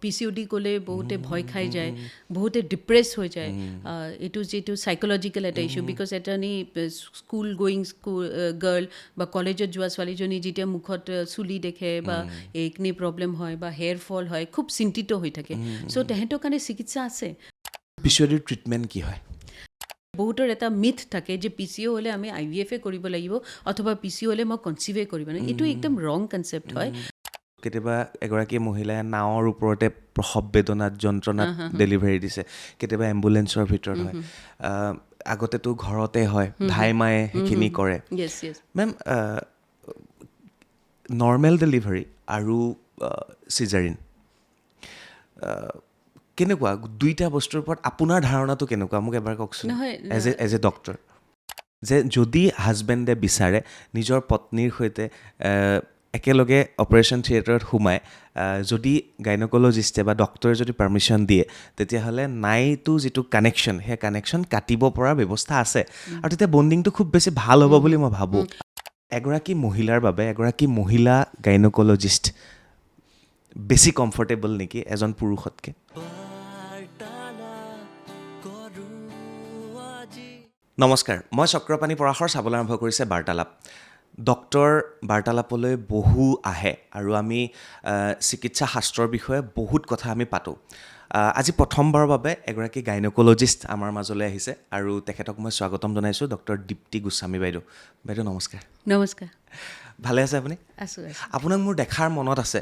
PCOD ক'লে বহুতে ভয় খাই যায়, বহুতে ডিপ্ৰেছ হৈ যায়। এইটো যিটো চাইক'লজিকেল এটা ইছ্যু, বিকজ এটানি স্কুল গোয়িং গাৰ্ল বা কলেজত যোৱা ছোৱালীজনী যেতিয়া মুখত চুলি দেখে বা একনি প্ৰব্লেম হয় বা হেয়াৰ ফল হয়, খুব চিন্তিত হৈ থাকে। চ' তেহেঁতৰ কাৰণে চিকিৎসা আছে। PCODৰ ট্ৰিটমেণ্ট কি হয়? বহুতৰ এটা মিথ থাকে যে PCO হ'লে আমি IVF কৰিব লাগিব অথবা PCO হ'লে মই কনচিভে কৰিব লাগিব। এইটো একদম ৰং কনচেপ্ট হয়। কেতিয়াবা এগৰাকী মহিলাই নাৱৰ ওপৰতে প্ৰসৱ বেদনাত যন্ত্ৰণাত ডেলিভাৰী দিছে, কেতিয়াবা এম্বুলেঞ্চৰ ভিতৰত হয়, আগতেতো ঘৰতে হয়, ধাই মায়ে সেইখিনি কৰে। মেম, নৰ্মেল ডেলিভাৰী আৰু চিজাৰিন কেনেকুৱা, দুইটা বস্তুৰ ওপৰত আপোনাৰ ধাৰণাটো কেনেকুৱা মোক এবাৰ কওকচোন, এজ এ ডক্টৰ। যে যদি হাজবেণ্ডে বিচাৰে নিজৰ পত্নীৰ সৈতে একেলগে অপাৰেশ্যন থিয়েটাৰত সোমাই, যদি গাইনকলজিষ্টে বা ডক্টৰে যদি পাৰ্মিশ্যন দিয়ে, তেতিয়াহ'লে নাইটো যিটো কানেকশ্যন, সেই কানেকশ্যন কাটিব পৰা ব্যৱস্থা আছে, আৰু তেতিয়া বণ্ডিংটো খুব বেছি ভাল হ'ব বুলি মই ভাবোঁ। এগৰাকী মহিলাৰ বাবে এগৰাকী মহিলা গাইনকলজিষ্ট বেছি কমফৰ্টেবল নেকি এজন পুৰুষতকৈ? নমস্কাৰ, মই চক্ৰপাণি পৰাশৰ, চাবলৈ আৰম্ভ কৰিছে বাৰ্তালাপ। ডক্টৰ বাৰ্তালাপলৈ বহু আহে আৰু আমি চিকিৎসা শাস্ত্ৰৰ বিষয়ে বহুত কথা আমি পাতোঁ। আজি প্ৰথমবাৰৰ বাবে এগৰাকী গাইনকলজিষ্ট আমাৰ মাজলৈ আহিছে আৰু তেখেতক মই স্বাগতম জনাইছোঁ, ডক্টৰ দীপ্তি গোস্বামী বাইদেউ। বাইদেউ নমস্কাৰ। নমস্কাৰ। ভালে আছে আপুনি? আছোঁ। আপোনাক মোৰ দেখাৰ মনত আছে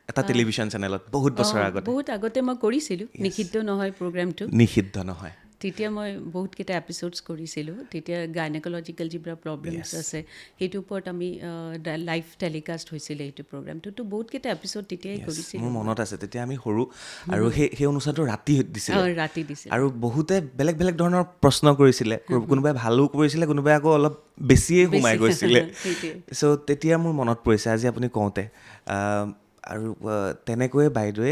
এটা টেলিভিশ্যন চেনেলত বহুত বছৰ আগতে। বহুত আগতে মই কৰিছিলোঁ, নিষিদ্ধ নহয় প্ৰগ্ৰামটো। নিষিদ্ধ নহয়। তেতিয়া মই বহুতকেইটা এপিছ'ডছ কৰিছিলোঁ। তেতিয়া গাইনকলজিকেল যিবিলাক প্ৰব্লেমছ আছে সেইটোৰ ওপৰত আমি লাইভ টেলিকাষ্ট হৈছিলে এইটো প্ৰগ্ৰামটোতো, বহুতকেইটা এপিছ'ড তেতিয়াই কৰিছিলোঁ। মোৰ মনত আছে, তেতিয়া আমি সৰু আৰু সেই অনুষ্ঠানটো ৰাতি দিছিলে। ৰাতি দিছিলে আৰু বহুতে বেলেগ বেলেগ ধৰণৰ প্ৰশ্ন কৰিছিলে, কোনোবাই ভালো কৰিছিলে, কোনোবাই আকৌ অলপ বেছিয়ে সোমাই গৈছিলে। চ' তেতিয়া মোৰ মনত পৰিছে আজি আপুনি কওঁতে। আৰু তেনেকৈয়ে বাইদেৱে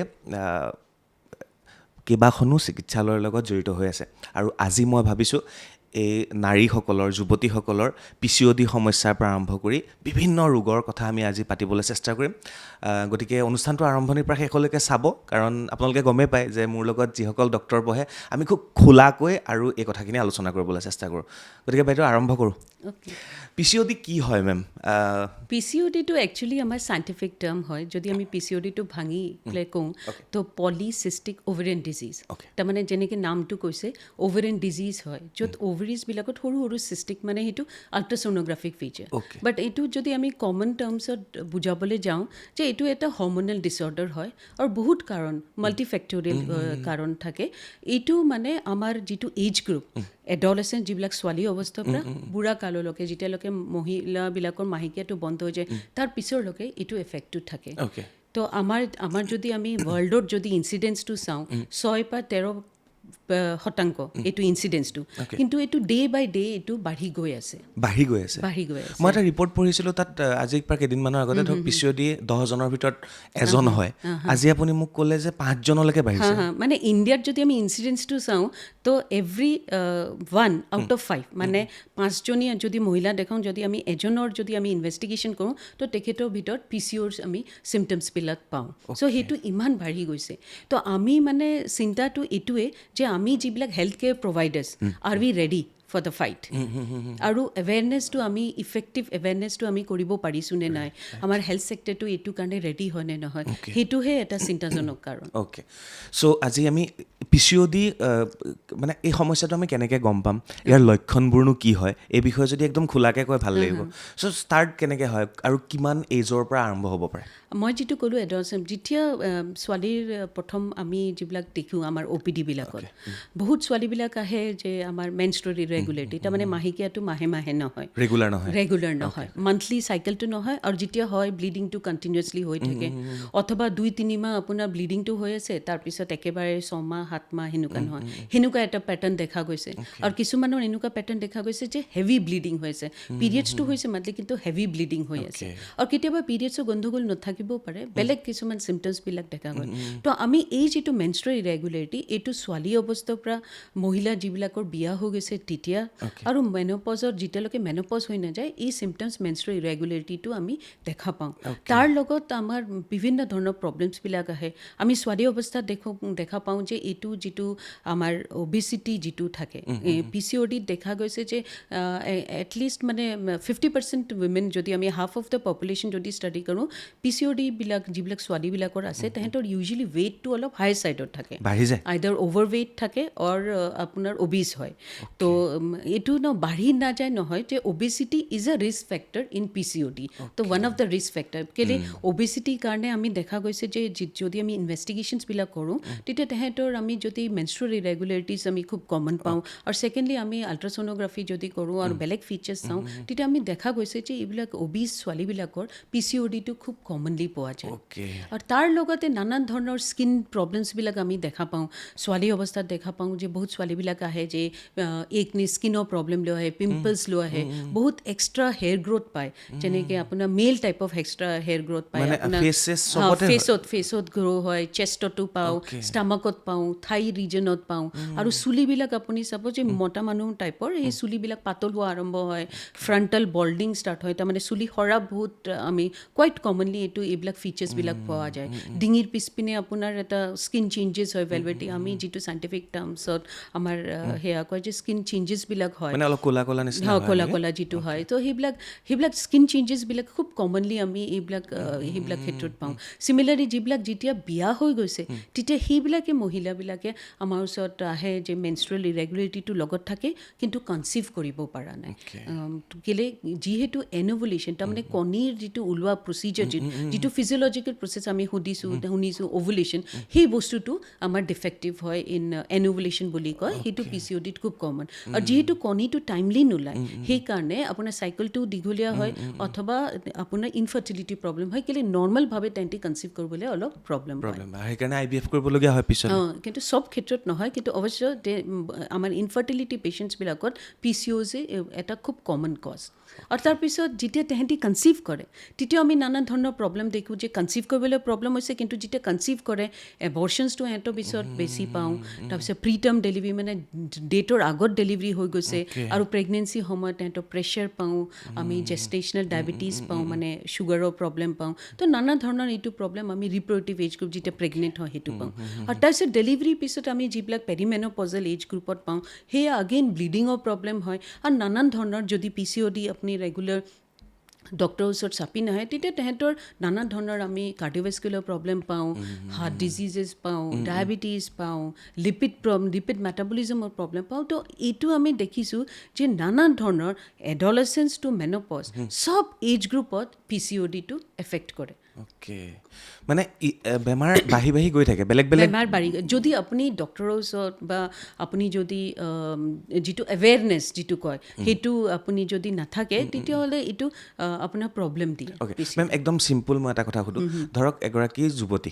কেইবাখনো চিকিৎসালয়ৰ লগত জড়িত হৈ আছে। আৰু আজি মই ভাবিছোঁ এই নাৰীসকলৰ, যুৱতীসকলৰ PCOD সমস্যাৰ পৰা আৰম্ভ কৰি বিভিন্ন ৰোগৰ কথা আমি আজি পাতিবলৈ চেষ্টা কৰিম। গতিকে অনুষ্ঠানটো আৰম্ভণিৰ পৰা শেষলৈকে চাব, কাৰণ আপোনালোকে গমেই পায় যে মোৰ লগত যিসকল ডক্টৰ বহে আমি খুব খোলাকৈ আৰু এই কথাখিনি আলোচনা কৰিবলৈ চেষ্টা কৰোঁ। গতিকে বাইদেউ আৰম্ভ কৰোঁ। PCOD কি হয় মেম? PCODটো একচুৱেলি আমাৰ চাইণ্টিফিক টাৰ্ম হয়। যদি আমি PCODটো ভাঙি পেলাই কওঁ তো পলিচিষ্টিক অভেৰিয়ান ডিজিজ। তাৰমানে যেনেকৈ নামটো কৈছে অভেৰিয়ান ডিজিজ হয়, য'ত অভেৰিজবিলাকত সৰু সৰু চিষ্টিক, মানে সেইটো আল্ট্ৰাছ'ন'গ্ৰাফিক ফিচাৰ। বাট এইটো যদি আমি কমন টাৰ্মছত বুজাবলৈ যাওঁ যে এইটো এটা হৰম'নেল ডিছঅৰ্ডাৰ হয় আৰু বহুত কাৰণ, মাল্টিফেক্টৰিয়েল কাৰণ থাকে। এইটো মানে আমাৰ যিটো এজ গ্ৰুপ, এডলেচেণ্ট যিবিলাক ছোৱালী অৱস্থাৰ পৰা বুঢ়া কাললৈকে, যেতিয়ালৈকে মহিলাবিলাকৰ মাহেকীয়াটো বন্ধ হৈ যায় তাৰ পিছৰলৈকে এইটো এফেক্টটো থাকে। তো আমাৰ যদি আমি ৱৰ্ল্ডত যদি ইনচিডেঞ্চটো চাওঁ 6% এইটো ইনচিডেঞ্চটো, কিন্তু এইটো ডে বাই ডে এইটো বাঢ়ি গৈ আছে। মই এটা ৰিপৰ্ট পঢ়িছিলোঁ, তাত আজি প্ৰায় কেইদিনমানৰ আগতে ধৰক PCOD 10জনৰ ভিতৰত এজন হয়, আজি আপুনি মোক ক'লে যে 5জনলৈকে বাঢ়িছে। মানে ইণ্ডিয়াত যদি আমি ইনচিডেঞ্চটো চাওঁ তো এভৰি 1 out of 5, মানে 5জনী যদি মহিলা দেখাওঁ, যদি আমি এজনৰ যদি আমি ইনভেষ্টিগেশ্যন কৰোঁ তো তেখেতৰ ভিতৰত PCODৰ আমি চিমটমছবিলাক পাওঁ। চ' সেইটো ইমান বাঢ়ি গৈছে। তো আমি মানে চিন্তাটো এইটোৱে যে আমি যিবিলাক health care providers are we ready for the fight, আৰু এৱেৰনেছটো আমি ইফেক্টিভ এৱেৰনেছটো আমি কৰিব পাৰিছোঁ নে নাই, আমাৰ হেল্থ ছেক্টৰটো এইটো কাৰণে ৰেডি হয় নে নহয়, সেইটোহে এটা চিন্তাজনক কাৰণ। অ'কে, চ' আজি আমি PCOD মানে এই সমস্যাটো আমি কেনেকৈ গম পাম, ইয়াৰ লক্ষণবোৰনো কি হয়, এই বিষয়ে যদি একদম খোলাকৈ কয় ভাল লাগিব। চ' ষ্টাৰ্ট কেনেকৈ হয় আৰু কিমান এজৰ পৰা আৰম্ভ হ'ব পাৰে? মই যিটো ক'লোঁ এডলচেণ্ট, যেতিয়া ছোৱালীৰ প্ৰথম আমি যিবিলাক দেখোঁ আমাৰ OPD-বিলাকত, বহুত ছোৱালীবিলাক আহে যে আমাৰ মেনষ্ট্ৰুৱেল ইৰেগুলাৰিটি, তাৰমানে মাহেকীয়াটো মাহে মাহে নহয়, ৰেগুলাৰ নহয়, মান্থলি চাইকেলটো নহয়, আৰু যেতিয়া হয় ব্লিডিংটো কণ্টিনিউৱাছলি হৈ থাকে, অথবা 2-3 মাহ আপোনাৰ ব্লিডিংটো হৈ আছে, তাৰপিছত একেবাৰে 6 মাহ 7 মাহ সেনেকুৱা নহয়, সেনেকুৱা এটা পেটাৰ্ণ দেখা গৈছে। আৰু কিছুমানৰ এনেকুৱা পেটাৰ্ণ দেখা গৈছে যে হেভি ব্লিডিং হৈ আছে, পিৰিয়ডছটো হৈছে মান্থলি কিন্তু হেভি ব্লিডিং হৈ আছে, আৰু কেতিয়াবা পিৰিয়ডছৰ গণ্ডগোল থাকিবও পাৰে, বেলেগ কিছুমান চিমটমছবিলাক দেখা গ'ল। তো আমি এই যিটো মেনষ্ট্ৰুৱেল ইৰেগুলাৰিটি, এইটো ছোৱালী অৱস্থাৰ পৰা মহিলা যিবিলাকৰ বিয়া হৈ গৈছে তেতিয়া আৰু মেন'পজৰ যেতিয়ালৈকে মেন'পজ হৈ নাযায় এই চিমটমছ মেনষ্ট্ৰুৱেল ইৰেগুলাৰিটিটো আমি দেখা পাওঁ তাৰ লগত আমাৰ বিভিন্ন ধৰণৰ প্ৰব্লেমছবিলাক আহে আমি ছোৱালী অৱস্থাত দেখা পাওঁ যে এইটো যিটো আমাৰ অবিচিটি যিটো থাকে PCODত দেখা গৈছে যে এটলিষ্ট মানে 50% উইমেন যদি আমি হাফ অফ দ্য পপুলেশ্যন যদি ষ্টাডি কৰোঁ PCOD যিবিলাক ছোৱালীবিলাকৰ আছে তেহেঁতৰ ইউজুৱেলি ৱেইটটো অলপ হাই ছাইডত থাকে বাঢ়ি যায় আইদাৰ অভাৰৱেইট থাকে অৰ আপোনাৰ অবিজ হয় তো এইটো বাঢ়ি নাযায় নহয় যে obesity is a risk factor in PCOD তো one of the risk factor কেলে অবেচিটিৰ কাৰণে আমি দেখা গৈছে যে যদি আমি ইনভেষ্টিগেশ্যনছবিলাক কৰোঁ তেতিয়া তেহেঁতৰ আমি যদি মেনষ্ট্ৰুৱেল ইৰেগুলাৰিটিজ আমি খুব কমন পাওঁ আৰু ছেকেণ্ডলি আমি আল্ট্ৰাছ'ন'গ্ৰাফি যদি কৰোঁ আৰু বেলেগ ফিচাৰ্ছ চাওঁ তেতিয়া আমি দেখা গৈছে যে এইবিলাক অবিজ ছোৱালীবিলাকৰ PCODটো খুব কমনলি পোৱা যায় আৰু তাৰ লগতে নানান ধৰণৰ স্কিন প্ৰব্লেমছবিলাক আমি দেখা পাওঁ ছোৱালী অৱস্থাত দেখা পাওঁ যে বহুত ছোৱালীবিলাক আহে যে একনি স্কিনৰ প্ৰব্লেম লৈ আহে পিম্পলছ লৈ আহে বহুত এক্সট্ৰা হেয়াৰ গ্ৰ'থ পায় যেনেকৈ আপোনাৰ male type of extra hair growth পায় আপোনাৰ ফেচত গ্ৰ' হয় চেষ্টতো পাওঁ ষ্টামাকত পাওঁ থাই ৰিজনত পাওঁ আৰু চুলিবিলাক আপুনি চাব যে মতা মানুহ টাইপৰ এই চুলিবিলাক পাতল হোৱা আৰম্ভ হয় ফ্ৰণ্টেল বল্ডিং ষ্টাৰ্ট হয় তাৰমানে চুলি সৰা বহুত আমি কোৱাইট কমনলি এইবিলাক ফিচাৰ্ছবিলাক পোৱা যায় ডিঙিৰ পিছপিনে আপোনাৰ এটা স্কিন চেঞ্জেছ হয় ভেলভেটি আমি যিটো চাইণ্টিফিক টাৰ্মছত আমাৰ সেয়া কয় যে স্কিন চেঞ্জেছবিলাক হয় ক'লা ক'লা যিটো হয় তো সেইবিলাক স্কিন চেঞ্জেছবিলাক খুব কমনলি আমি সেইবিলাক ক্ষেত্ৰত পাওঁ চিমিলাৰলি যিবিলাক যেতিয়া বিয়া হৈ গৈছে তেতিয়া সেইবিলাকে মহিলাবিলাকে আমাৰ ওচৰত আহে যে মেনষ্ট্ৰুৱেল ইৰেগুলাৰিটিটো লগত থাকে কিন্তু কনচিভ কৰিব পৰা নাই কেলে যিহেতু এন'ভুলেশ্যন তাৰমানে কণীৰ যিটো ওলোৱা প্ৰচিজাৰ যিটো ফিজিঅ'লজিকেল প্ৰচেছ আমি শুনিছোঁ অভুলেশ্যন সেই বস্তুটো আমাৰ ডিফেক্টিভ হয় ইন এন'ভুলেশ্যন বুলি কয় সেইটো PCODত খুব কমন আৰু যিহেতু কণীটো টাইমলি নোলায় সেইকাৰণে আপোনাৰ চাইকেলটো দীঘলীয়া হয় অথবা আপোনাৰ ইনফাৰ্টিলিটি প্ৰব্লেম হয় কেলে নৰ্মেলভাৱে তেন্তে কনচিভ কৰিবলৈ অলপ প্ৰব্লেম হয় সেইকাৰণে IVF কৰিবলগীয়া হয় পিছত কিন্তু চব ক্ষেত্ৰত নহয় কিন্তু অৱশ্য আমাৰ ইনফাৰ্টিলিটি পেচেণ্টছবিলাকত PCOS এটা খুব কমন কজ আৰু তাৰপিছত যেতিয়া তেহেঁতি কনচিভ কৰে তেতিয়াও আমি নানান ধৰণৰ প্ৰব্লেম দেখোঁ যে কনচিভ কৰিবলৈ প্ৰব্লেম হৈছে কিন্তু যেতিয়া কনচিভ কৰে এবৰ্চনছটো সিহঁতৰ পিছত বেছি পাওঁ তাৰপিছত প্ৰিটাৰ্ম ডেলিভাৰী মানে ডেটৰ আগত ডেলিভাৰী হৈ গৈছে আৰু প্ৰেগনেঞ্চিৰ সময়ত তেহেঁতৰ প্ৰেছাৰ পাওঁ আমি জেষ্টেশ্যনেল ডায়েবেটিছ পাওঁ মানে চুগাৰৰ প্ৰব্লেম পাওঁ তো নানা ধৰণৰ এইটো প্ৰব্লেম আমি ৰিপ্ৰডাক্টিভ এজ গ্ৰুপ যেতিয়া প্ৰেগনেণ্ট হয় সেইটো পাওঁ আৰু তাৰপিছত ডেলিভাৰীৰ পিছত আমি যিবিলাক পেৰিমেন'পজেল এজ গ্ৰুপত পাওঁ সেয়া আগেইন ব্লিডিঙৰ প্ৰব্লেম হয় আৰু নানান ধৰণৰ যদি PCOD আপুনি ৰেগুলাৰ ডক্টৰৰ ওচৰত চাপি নাহে তেতিয়া তেহেঁতৰ নানা ধৰণৰ আমি কাৰ্ডিঅ'ভেস্কুলাৰ প্ৰব্লেম পাওঁ হাৰ্ট ডিজিজেছ পাওঁ ডায়েবেটিছ পাওঁ লিপিড মেটাবলিজমৰ প্ৰব্লেম পাওঁ তো এইটো আমি দেখিছোঁ যে নানান ধৰণৰ এডলেচেঞ্চ টু মেন'পজ চব এজ গ্ৰুপত PCODটো এফেক্ট কৰে মানে বেমাৰ বাঢ়ি বাঢ়ি গৈ থাকে বেলেগ বেমাৰ বাঢ়ি যদি আপুনি ডক্টৰৰ ওচৰত বা আপুনি যদি যিটো এৱেৰনেছ যিটো কয় সেইটো আপুনি যদি নাথাকে তেতিয়াহ'লে এইটো আপোনাৰ প্ৰব্লেম দিয়ে মেম একদম চিম্পুল মই এটা কথা সুধোঁ ধৰক এগৰাকী যুৱতী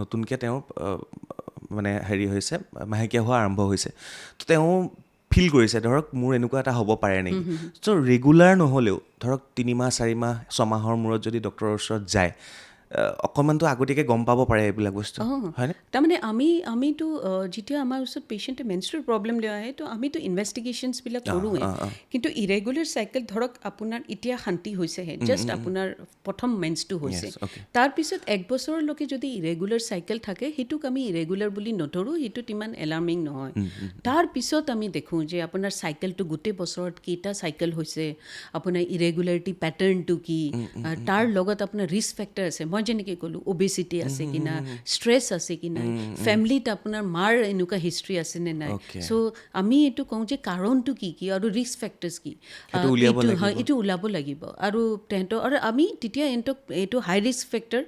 নতুনকৈ তেওঁ মানে হেৰি হৈছে মাহেকীয়া হোৱা আৰম্ভ হৈছে তো তেওঁ ফিল কৰিছে ধৰক মোৰ এনেকুৱা এটা হ'ব পাৰে নেকি চ' ৰেগুলাৰ নহ'লেও ধৰক 3 মাহ 4 মাহ 6 মাহৰ মূৰত যদি ডক্টৰৰ ওচৰত যায় অকণমানতো আগতীয়াকৈ গম পাব পাৰে এইবিলাক বস্তু হয়নে তাৰমানে আমিতো যেতিয়া আমাৰ ওচৰত পেচেণ্টে মেনষ্ট্ৰুৱেল প্ৰব্লেম লৈ আহে তো আমিতো ইনভেষ্টিগেশ্যনছবিলাক কৰোঁৱে কিন্তু ইৰেগুলাৰ চাইকেল ধৰক আপোনাৰ এতিয়া শান্তি হৈছেহে জাষ্ট আপোনাৰ প্ৰথম মেন্সটো হৈছে তাৰপিছত 1 বছৰলৈকে যদি ইৰেগুলাৰ চাইকেল থাকে সেইটোক আমি ইৰেগুলাৰ বুলি নধৰোঁ সেইটোত ইমান এলাৰ্মিং নহয় তাৰপিছত আমি দেখোঁ যে আপোনাৰ চাইকেলটো গোটেই বছৰত কেইটা চাইকেল হৈছে আপোনাৰ ইৰেগুলাৰিটি পেটাৰ্ণটো কি তাৰ লগত আপোনাৰ ৰিস্ক ফেক্টৰ আছে মই যেনেকৈ ক'লোঁ অবেচিটি আছে কি না ষ্ট্ৰেছ আছে কি নাই ফেমিলিত আপোনাৰ মাৰ এনেকুৱা হিষ্ট্ৰী আছে নে নাই চ' আমি এইটো কওঁ যে কাৰণটো কি কি আৰু ৰিস্ক ফেক্টৰ্ছ কি এইটো ওলাব লাগিব আৰু তেহেঁতৰ আৰু আমি তেতিয়া এইটো হাই ৰিস্ক ফেক্টৰ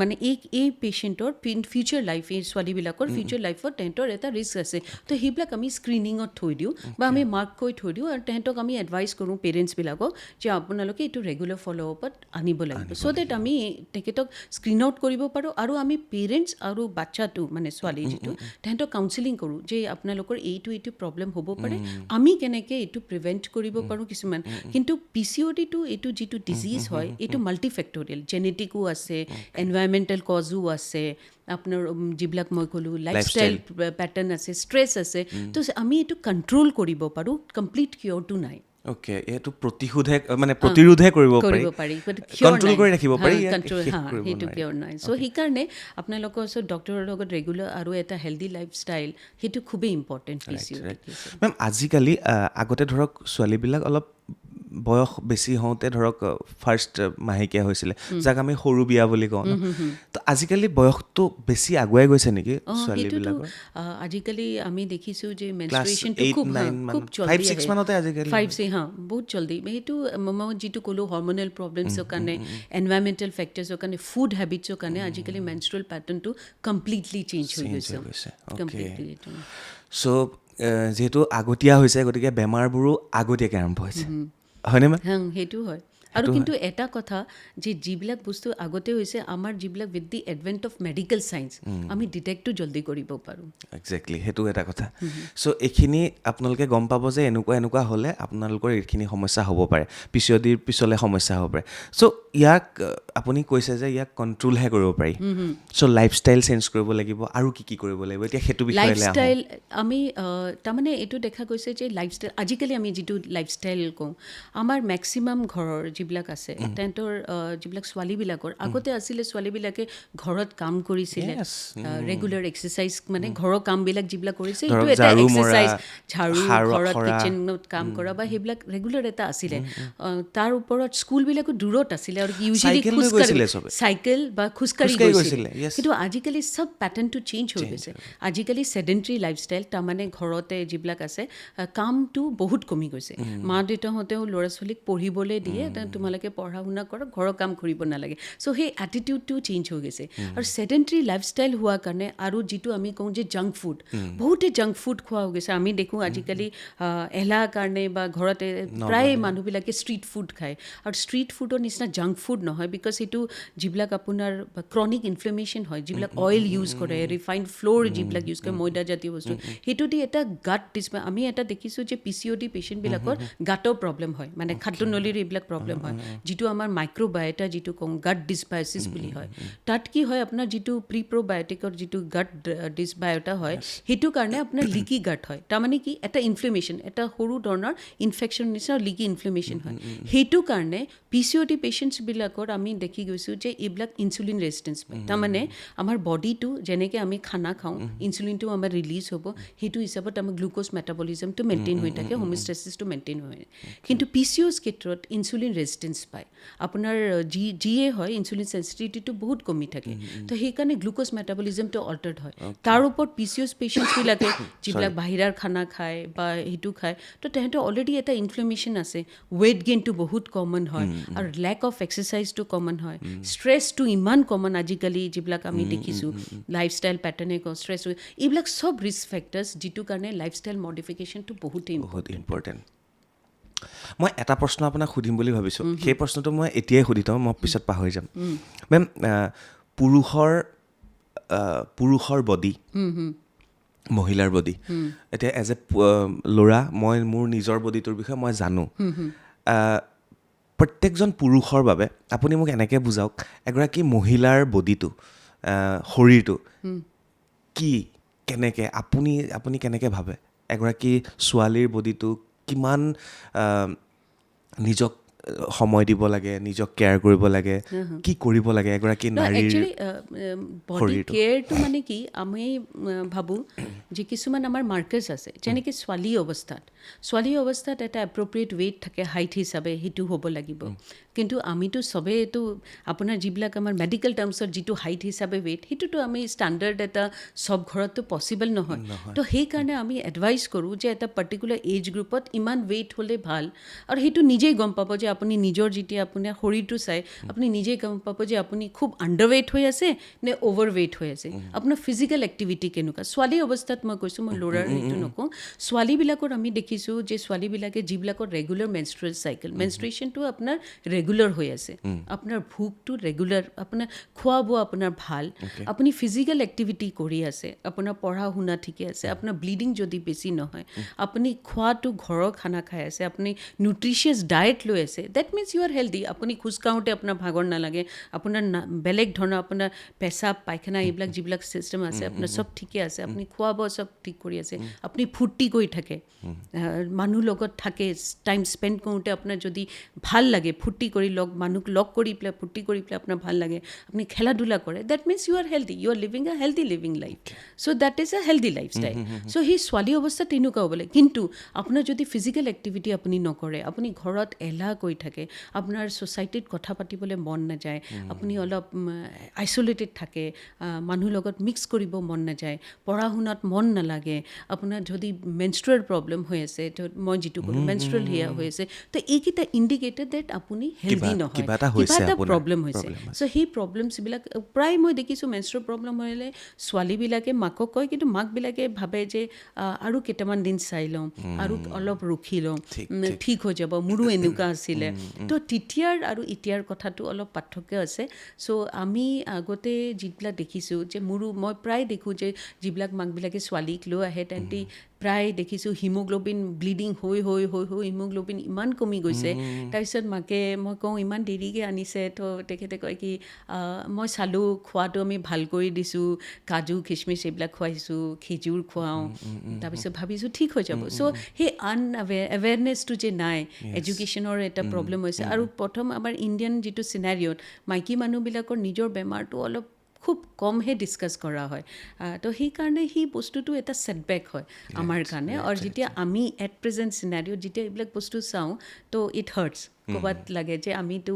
মানে এই পেচেণ্টৰ ফিউচাৰ লাইফ এই ছোৱালীবিলাকৰ ফিউচাৰ লাইফত তেহেঁতৰ এটা ৰিস্ক আছে তো সেইবিলাক আমি স্ক্ৰিনিঙত থৈ দিওঁ বা আমি মাৰ্ক কৰি থৈ দিওঁ আৰু তেহেঁতক আমি এডভাইচ কৰোঁ পেৰেণ্টছবিলাকক যে আপোনালোকে এইটো ৰেগুলাৰ ফ'ল' আপত আনিব লাগিব চ' ডেট আমি তেখেতক স্ক্ৰীন আউট কৰিব পাৰোঁ আৰু আমি পেৰেণ্টছ আৰু বাচ্চাটো মানে ছোৱালী যিটো তেহেঁতক কাউন্সেলিং কৰোঁ যে আপোনালোকৰ এইটো প্ৰব্লেম হ'ব পাৰে, আমি কেনেকৈ এইটো প্ৰিভেণ্ট কৰিব পাৰোঁ কিছুমান। কিন্তু PCODটো এইটো যিটো ডিজিজ হয় এইটো মাল্টিফেক্টৰিয়েল, জেনেটিকো আছে, এনভাইৰমেণ্টেল কজো আছে, আপোনাৰ যিবিলাক মই ক'লোঁ লাইফষ্টাইল পেটাৰ্ণ আছে, ষ্ট্ৰেছ আছে, তো আমি এইটো কণ্ট্ৰল কৰিব পাৰোঁ, কমপ্লিট কিয়ৰটো নাই। অ'কে, এইটো প্ৰতিৰোধে কৰিব পাৰি, কণ্ট্ৰল কৰি ৰাখিব পাৰি, সেইটো কিয়ৰ নাই। চ' সেইকাৰণে আপোনালোকৰ ওচৰত ডক্টৰৰ লগত ৰেগুলাৰ আৰু এটা হেল্ডি লাইফষ্টাইল সেইটো খুবেই ইম্পৰ্টেণ্ট PCOD। মেম আজিকালি আগতে ধৰক ছোৱালীবিলাক অলপ বয়স বেছি হওঁতে ধৰক ফাৰ্ষ্ট মাহেকীয়া হৈছিলে, যাক আমি সৰু বিয়া বুলি কওঁ ন, তো আজিকালি বয়সটো বেছি আগুৱাই গৈছে নেকি ছোৱালীবিলাকৰ? আজিকালি আমি দেখিছোঁ যে মেনষ্ট্ৰুৱেশ্যনটো খুব জল্দি আহে, 5 বহুত জল্দি। সেইটো মই যিটো ক'লোঁ হৰমনেল প্ৰব্লেমছৰ কাৰণে, এনভাইৰমেণ্টেল ফেক্টৰ্ছৰ কাৰণে, ফুড হেবিটছৰ কাৰণে আজিকালি মেনষ্ট্ৰুৱেল পেটাৰ্ণটো কমপ্লিটলি চেঞ্জ হৈ গৈছে। চ' যিহেতু আগতীয়া হৈছে গতিকে বেমাৰবোৰো আগতীয়াকৈ আৰম্ভ হৈছে, হয়নে মেম? সেইটো হয়। আৰু কিন্তু এটা কথা যে যিবিলাক বস্তু আগতে হৈছে, আমাৰ যিবিলাক with the advent of medical science আমি ডিটেক্টটো জল্দি কৰিব পাৰোঁ। একজেক্টলি, সেইটো এটা কথা। চ' এইখিনি আপোনালোকে গম পাব যে এনেকুৱা হ'লে আপোনালোকৰ এইখিনি সমস্যা হ'ব পাৰে, PCODৰ পিছলৈ সমস্যা হ'ব পাৰে। চ' ইয়াক আপুনি কৈছে যে ইয়াক কণ্ট্ৰলহে কৰিব পাৰি। চ' লাইফষ্টাইল চেঞ্জ কৰিব লাগিব, আৰু কি কৰিব লাগিব এতিয়া সেইটো বিষয়ে? লাইফষ্টাইল আমি তাৰমানে এইটো দেখা গৈছে যে লাইফষ্টাইল আজিকালি আমি যিটো লাইফষ্টাইল কওঁ, আমাৰ মেক্সিমাম ঘৰৰ যিবিলাক আছে তেহেঁতৰ যিবিলাক ছোৱালীবিলাকৰ আগতে আছিলে, ছোৱালীবিলাকে ঘৰত কাম কৰিছিলে, ৰেগুলাৰ এক্সাৰচাইজ মানে ঘৰৰ কামবিলাক যিবিলাক কৰিছে এইটো এটা এক্সাৰচাইজ, ঝাৰু, ঘৰত কিচেনত কাম কৰা বা সেইবিলাক ৰেগুলাৰ এটা আছিলে। তাৰ ওপৰত স্কুলবিলাকো দূৰত আছিলে আৰু ইউজুৱেলি চাইকেল বা খোজকাঢ়ি গৈছিলে। কিন্তু আজিকালি চব পেটাৰ্ণটো চেঞ্জ হৈ গৈছে। আজিকালি ছেডেণ্টাৰী লাইফষ্টাইল, তাৰমানে ঘৰতে যিবিলাক আছে কামটো বহুত কমি গৈছে। মা দেউতাহঁতেও ল'ৰা ছোৱালীক পঢ়িবলৈ দিয়ে, তোমালোকে পঢ়া শুনা কৰক, ঘৰৰ কাম কৰিব নালাগে। চ' সেই এটিটিউডটো চেঞ্জ হৈ গৈছে। আৰু ছেডেণ্টাৰী লাইফষ্টাইল হোৱাৰ কাৰণে আৰু যিটো আমি কওঁ যে জাংক ফুড, বহুতে জাংক ফুড খোৱা হৈ গৈছে। আমি দেখোঁ আজিকালি এলাহ কাৰণে বা ঘৰতে প্ৰায় মানুহবিলাকে ষ্ট্ৰীট ফুড খায়। আৰু ষ্ট্ৰীট ফুডৰ নিচিনা জাংক ফুড নহয়, বিকজ সেইটো যিবিলাক আপোনাৰ ক্ৰনিক ইনফ্লেমেশ্যন হয়, যিবিলাক অইল ইউজ কৰে, ৰিফাইণ্ড ফ্ল'ৰ যিবিলাক ইউজ কৰে, ময়দা জাতীয় বস্তু, সেইটো দি এটা গাট আমি এটা দেখিছোঁ যে PCOD পেচেণ্টবিলাকৰ গাঁতৰ প্ৰব্লেম হয়, মানে খাদ্যনলীৰ এইবিলাক প্ৰব্লেম হয়, যিটো আমাৰ মাইক্ৰ'বায়'টা যিটো কওঁ গাট ডিছবায়'চিছ বুলি হয়। তাত কি হয়, আপোনাৰ যিটো প্ৰিপ্ৰ'বায়'টিকৰ যিটো গাট ডিছবায়'টা হয়, সেইটো কাৰণে আপোনাৰ লিকি গাট হয়। তাৰমানে কি, এটা ইনফ্লেমেশ্যন, এটা সৰু ধৰণৰ ইনফেকশ্যন নিচিনা লিকি ইনফ্লেমেশ্যন হয়। সেইটো কাৰণে PCOD পেচেণ্টছবিলাকৰ আমি দেখি গৈছোঁ যে এইবিলাক ইনচুলিন ৰেজিষ্টেঞ্চ পায়। তাৰমানে আমাৰ বডিটো যেনেকৈ আমি খানা খাওঁ, ইনচুলিনটো আমাৰ ৰিলিজ হ'ব, সেইটো হিচাপত আমাৰ গ্লুক'জ মেটাবলিজমটো মেইনটেইন হৈ থাকে, হোমিঅষ্টেচিছটো মেইনটেইন হয়। কিন্তু PCODৰ ক্ষেত্ৰত ইনচুলিন ৰেজিষ্টেঞ্চ পায়। আপোনাৰ যিয়ে হয় ইনচুলিন চেঞ্চিটিভিটিটো বহুত কমি থাকে, তো সেইকাৰণে গ্লুক'জ মেটাবলিজমটো অল্টাৰ্ড হয়। তাৰ ওপৰত PCOD পেচেণ্টছবিলাকে যিবিলাক বাহিৰাৰ খানা খায় বা সেইটো খায়, তো তেহেঁতৰ অলৰেডি এটা ইনফ্লেমেশ্যন আছে, ৱেইট গেইনটো বহুত কমন হয়, আৰু লেক অফ এক্সাৰচাইজটো কমন হয়, ষ্ট্ৰেছটো ইমান কমন আজিকালি যিবিলাক আমি দেখিছোঁ, লাইফষ্টাইল পেটাৰ্ণে কওঁ, ষ্ট্ৰেছ, এইবিলাক চব ৰিস্ক ফেক্টৰ্ছ, যিটো কাৰণে লাইফষ্টাইল মডিফিকেশ্যনটো বহুতেই ইম্পৰ্টেণ্ট। মই এটা প্ৰশ্ন আপোনাক সুধিম বুলি ভাবিছোঁ, সেই প্ৰশ্নটো মই এতিয়াই সুধি থওঁ, মই পিছত পাহৰি যাম। মেম, পুৰুষৰ বডি, মহিলাৰ বডি, এতিয়া এজ এ ল'ৰা মই মোৰ নিজৰ বডিটোৰ বিষয়ে মই জানো। প্ৰত্যেকজন পুৰুষৰ বাবে আপুনি মোক এনেকৈ বুজাওক, এগৰাকী মহিলাৰ বডিটো, শৰীৰটো কি, কেনেকৈ আপুনি কেনেকৈ ভাবে এগৰাকী ছোৱালীৰ বডিটো কিমান নিজক সময় দিব লাগে, নিজক কেয়াৰ কৰিব লাগে, কি কৰিব লাগে এগৰাকী নাৰীৰ বডি কেয়াৰটো? মানে কি, আমি ভাবোঁ যে কিছুমান আমাৰ মাৰ্কাৰ্ছ আছে, যেনেকৈ ছোৱালী অৱস্থাত এটা এপ্ৰপ্ৰিয়েট ৱেইট থাকে, হাইট হিচাপে সেইটো হ'ব লাগিব। কিন্তু আমিতো চবেই এইটো আপোনাৰ যিবিলাক আমাৰ মেডিকেল টাৰ্মছত যিটো হাইট হিচাপে ৱেইট, সেইটোতো আমি ষ্টেণ্ডাৰ্ড এটা চব ঘৰততো পচিবল নহয়। তো সেইকাৰণে আমি এডভাইচ কৰোঁ যে এটা পাৰ্টিকুলাৰ এজ গ্ৰুপত ইমান ৱেইট হ'লে ভাল। আৰু সেইটো নিজেই গম পাব যে আপুনি নিজৰ যেতিয়া আপোনাৰ শৰীৰটো চাই আপুনি নিজেই গম পাব যে আপুনি খুব আণ্ডাৰ ৱেইট হৈ আছে নে অভাৰ ৱেইট হৈ আছে, আপোনাৰ ফিজিকেল এক্টিভিটি কেনেকুৱা। ছোৱালী অৱস্থাত মই কৈছোঁ, মই ল'ৰাৰ সেইটো নকওঁ, ছোৱালীবিলাকৰ আমি দেখিছোঁ যে ছোৱালীবিলাকে যিবিলাকৰ ৰেগুলাৰ মেনষ্ট্ৰুৱেল চাইকেল, মেনষ্ট্ৰুৱেশ্যনটো আপোনাৰ ৰেগুলাৰ হৈ আছে, আপোনাৰ ভোকটো ৰেগুলাৰ, আপোনাৰ খোৱা বোৱা আপোনাৰ ভাল, আপুনি ফিজিকেল এক্টিভিটি কৰি আছে, আপোনাৰ পঢ়া শুনা ঠিকে আছে, আপোনাৰ ব্লিডিং যদি বেছি নহয়, আপুনি খোৱাটো ঘৰৰ খানা খাই আছে, আপুনি নিউট্ৰিচিয়াছ ডায়েট লৈ আছে, that means you are healthy. আপুনি খোজ কাঢ়োঁতে আপোনাৰ ভাগৰ নালাগে, আপোনাৰ বেলেগ ধৰণৰ আপোনাৰ পেচাব পায়খানা এইবিলাক যিবিলাক চিষ্টেম আছে আপোনাৰ চব ঠিকে আছে, আপুনি খোৱা বোৱা চব ঠিক কৰি আছে, আপুনি ফূৰ্তি কৰি থাকে, মানুহ লগত থাকে, টাইম স্পেণ্ড কৰোঁতে আপোনাৰ যদি ভাল লাগে, ফূৰ্তি কৰি মানুহক লগ কৰি পেলাই ফূৰ্তি কৰি পেলাই আপোনাৰ ভাল লাগে, আপুনি খেলা ধূলা কৰে, that means you are healthy, you are living a healthy living life. So' that is a healthy life style. So' সেই ছোৱালী অৱস্থাত তেনেকুৱা হ'ব লাগে। কিন্তু আপোনাৰ যদি ফিজিকেল এক্টিভিটি আপুনি নকৰে, আপুনি ঘৰত এলাহ কৰি থাকে, আপোনাৰ ছ'চাইটিত কথা পাতিবলৈ মন নাযায়, আপুনি অলপ আইচলেটেড থাকে, মানুহৰ লগত মিক্স কৰিব মন নাযায়, পঢ়া শুনাত মন নালাগে, আপোনাৰ যদি মেনষ্ট্ৰুৱেল প্ৰব্লেম হৈ আছে, তো মই যিটো ক'লোঁ মেনষ্ট্ৰুৱেল হেয়া হৈ আছে, তো এইকেইটা ইণ্ডিকেটেড ডেট আপুনি হেল্ডি নহয়, কিবা এটা প্ৰব্লেম হৈছে। চ' সেই প্ৰব্লেমছবিলাক প্ৰায় মই দেখিছোঁ মেনষ্ট্ৰুৱেল প্ৰব্লেম হ'লে ছোৱালীবিলাকে মাকক কয়, কিন্তু মাকবিলাকে ভাবে যে আৰু কেইটামান দিন চাই লওঁ, আৰু অলপ ৰখি লওঁ, ঠিক হৈ যাব, মোৰো এনেকুৱা আছিলে। তো তেতিয়াৰ আৰু এতিয়াৰ কথাটো অলপ পাৰ্থক্য আছে। চ' আমি আগতে যিবিলাক দেখিছোঁ যে মই প্ৰায় দেখোঁ যে যিবিলাক মাকবিলাকে ছোৱালীক লৈ আহে, তেহেঁতি প্ৰায় দেখিছোঁ হিমোগ্ল'বিন ব্লিডিং হৈ হিমোগ্ল'বিন ইমান কমি গৈছে। তাৰপিছত মাকে মই কওঁ ইমান দেৰিকৈ আনিছে, তো তেখেতে কয় কি মই চালোঁ খোৱাটো আমি ভাল কৰি দিছোঁ, কাজু খিচমিচ এইবিলাক খুৱাইছোঁ, খেজুৰ খুৱাওঁ, তাৰপিছত ভাবিছোঁ ঠিক হৈ যাব। চ' সেই এৱেৰনেছটো যে নাই, এডুকেশ্যনৰ এটা প্ৰব্লেম হৈছে। আৰু প্ৰথম আমাৰ ইণ্ডিয়ান যিটো চিনাৰিঅ'ত মাইকী মানুহবিলাকৰ নিজৰ বেমাৰটো অলপ খুব কমহে ডিছকাছ কৰা হয়, তো সেইকাৰণে সেই বস্তুটো এটা ছেটবেক হয় আমাৰ কাৰণে। আৰু যেতিয়া আমি এট প্ৰেজেণ্ট চিনাৰিঅ'ত যেতিয়া এইবিলাক বস্তু চাওঁ, তো ইট হাৰ্টছ। ক'ৰবাত লাগে যে আমিতো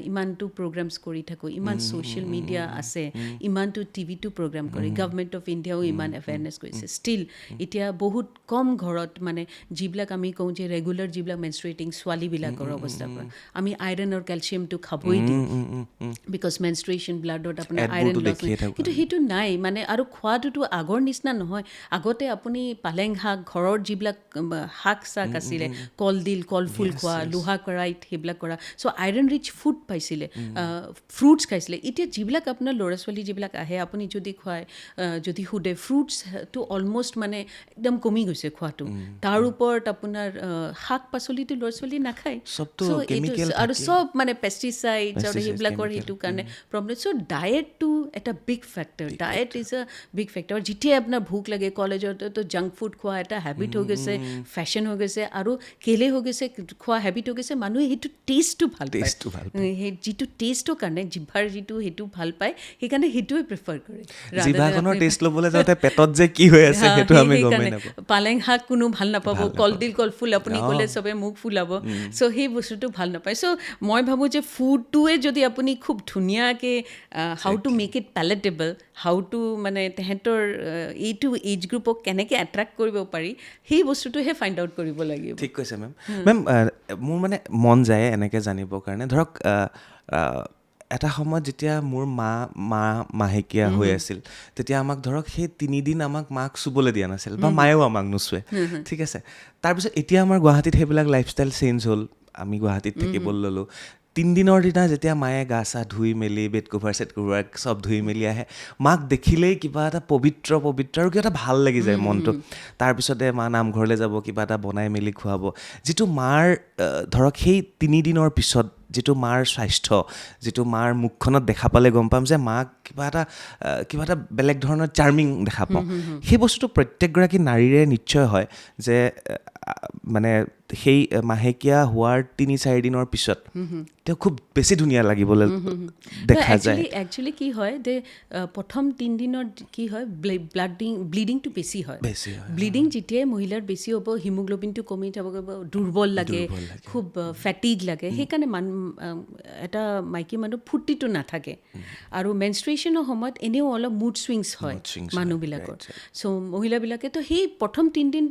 ইমানটো প্ৰগ্ৰামছ কৰি থাকোঁ, ইমান ছ'চিয়েল মিডিয়া আছে, ইমানটো টিভিটো প্ৰগ্ৰাম কৰে, গভৰ্ণমেণ্ট অফ ইণ্ডিয়াও ইমান এৱেৰনেছ কৰিছে, ষ্টিল এতিয়া বহুত কম ঘৰত মানে যিবিলাক আমি কওঁ যে ৰেগুলাৰ যিবিলাক মেনষ্ট্ৰুৱেটিং ছোৱালীবিলাকৰ অৱস্থাৰ পৰা আমি আইৰণ আৰু কেলছিয়ামটো খাবই দিওঁ, বিকজ মেনষ্ট্ৰুৱেশ্যন ব্লাডত আপোনাৰ আইৰণ লছ হয়, কিন্তু সেইটো নাই মানে। আৰু খোৱাটোতো আগৰ নিচিনা নহয়। আগতে আপুনি পালেং শাক, ঘৰৰ যিবিলাক শাক চাক আছিলে, কলডিল, কলফুল খোৱা, লোহা কৰাই সেইবিলাক কৰা, চ' আইৰণ ৰিচ ফুড পাইছিলে, ফ্ৰুটছ খাইছিলে। এতিয়া যিবিলাক আপোনাৰ ল'ৰা ছোৱালী যিবিলাক আহে, আপুনি যদি খুৱায়, যদি সোধে, ফ্ৰুটছটো অলমষ্ট মানে একদম কমি গৈছে খোৱাটো। তাৰ ওপৰত আপোনাৰ শাক পাচলিটো ল'ৰা ছোৱালী নাখায়, আৰু চব মানে পেষ্টিচাইডছ আৰু সেইবিলাকৰ সেইটো কাৰণে প্ৰব্লেম। চ' ডায়েটটো এটা big factor, diet is a big factor. যেতিয়াই আপোনাৰ ভোক লাগে, কলেজতো জাংক ফুড খোৱা এটা হেবিট হৈ গৈছে, ফেশ্বন হৈ গৈছে, আৰু কেলে হৈ গৈছে, খোৱা হেবিট হৈ গৈছে, মানুহে সেইটো টেষ্টটো ভাল পায়, সেই যিটো টেষ্টৰ কাৰণে জিভাৰ যিটো সেইটো ভাল পায়, সেইকাৰণে সেইটোৱে প্ৰিফাৰ কৰে। জিভাখনৰ টেষ্ট ল'বলৈ যাওঁতে পেটত যে কি হৈ আছে সেইটো আমি গমেই নাপাওঁ। পালেং শাক কোনো ভাল নাপাব, কলডিল কলফুল আপুনি ক'লে চবে মুখ ফুলাব, চ' সেই বস্তুটো ভাল নাপায়। চ' মই ভাবোঁ যে ফুডটোৱে যদি আপুনি খুব ধুনীয়াকৈ how to make it palatable, how to মানে তেহেঁতৰ এইটো এইজ গ্ৰুপক কেনেকৈ এট্ৰেক্ট কৰিব পাৰি, সেই বস্তুটোহে ফাইণ্ড আউট কৰিব লাগিব। ঠিক কৈছে মেম। মেম মোৰ মানে মন যায় এনেকৈ জানিবৰ কাৰণে, ধৰক এটা সময়ত যেতিয়া মোৰ মাহেকীয়া হৈ আছিল, তেতিয়া আমাক ধৰক সেই 3 দিন আমাক মাক চুবলৈ দিয়া নাছিল, বা মায়েও আমাক নুচুৱে, ঠিক আছে। তাৰপিছত এতিয়া আমাৰ গুৱাহাটীত সেইবিলাক লাইফষ্টাইল চেঞ্জ হ'ল, আমি গুৱাহাটীত থাকিবলৈ ল'লোঁ। 3 দিনৰ দিনা যেতিয়া মায়ে গা চা ধুই মেলি বেড কভাৰ চেট কভাৰ চব ধুই মেলি আহে, মাক দেখিলেই কিবা এটা পবিত্ৰ আৰু কিবা এটা ভাল লাগি যায় মনটো। তাৰপিছতে মা নামঘৰলৈ যাব, কিবা এটা বনাই মেলি খুৱাব, যিটো মাৰ ধৰক সেই 3 দিনৰ পিছত যিটো মাৰ স্বাস্থ্য, যিটো মাৰ মুখখনত দেখা পালে গম পাম যে মাক কিবা এটা বেলেগ ধৰণৰ চাৰ্মিং দেখা পাওঁ। সেই বস্তুটো প্ৰত্যেকগৰাকী নাৰীৰে নিশ্চয় হয় যে মানে সেই মাহেকীয়া হোৱাৰ 3-4 দিনৰ পিছত তেওঁ খুব বেছি ধুনীয়া লাগিবলৈ দেখা যায়। একচুৱেলি কি হয় যে প্ৰথম 3 দিনত কি হয়, ব্লিডিংটো বেছি হয়। ব্লিডিং যেতিয়াই মহিলাৰ বেছি হ'ব, হিমোগ্ল'বিনটো কমি যাব, দুৰ্বল লাগে, খুব ফেটিগ লাগে, সেইকাৰণে এটা মাইকী মানুহ ফূৰ্তিটো নাথাকে। আৰু মেনষ্ট্ৰুৱেশ্যনৰ সময়ত এনেও অলপ মুড চুইংছ হয় মানুহবিলাকৰ, চ' মহিলাবিলাকে। তো সেই প্ৰথম 3 দিন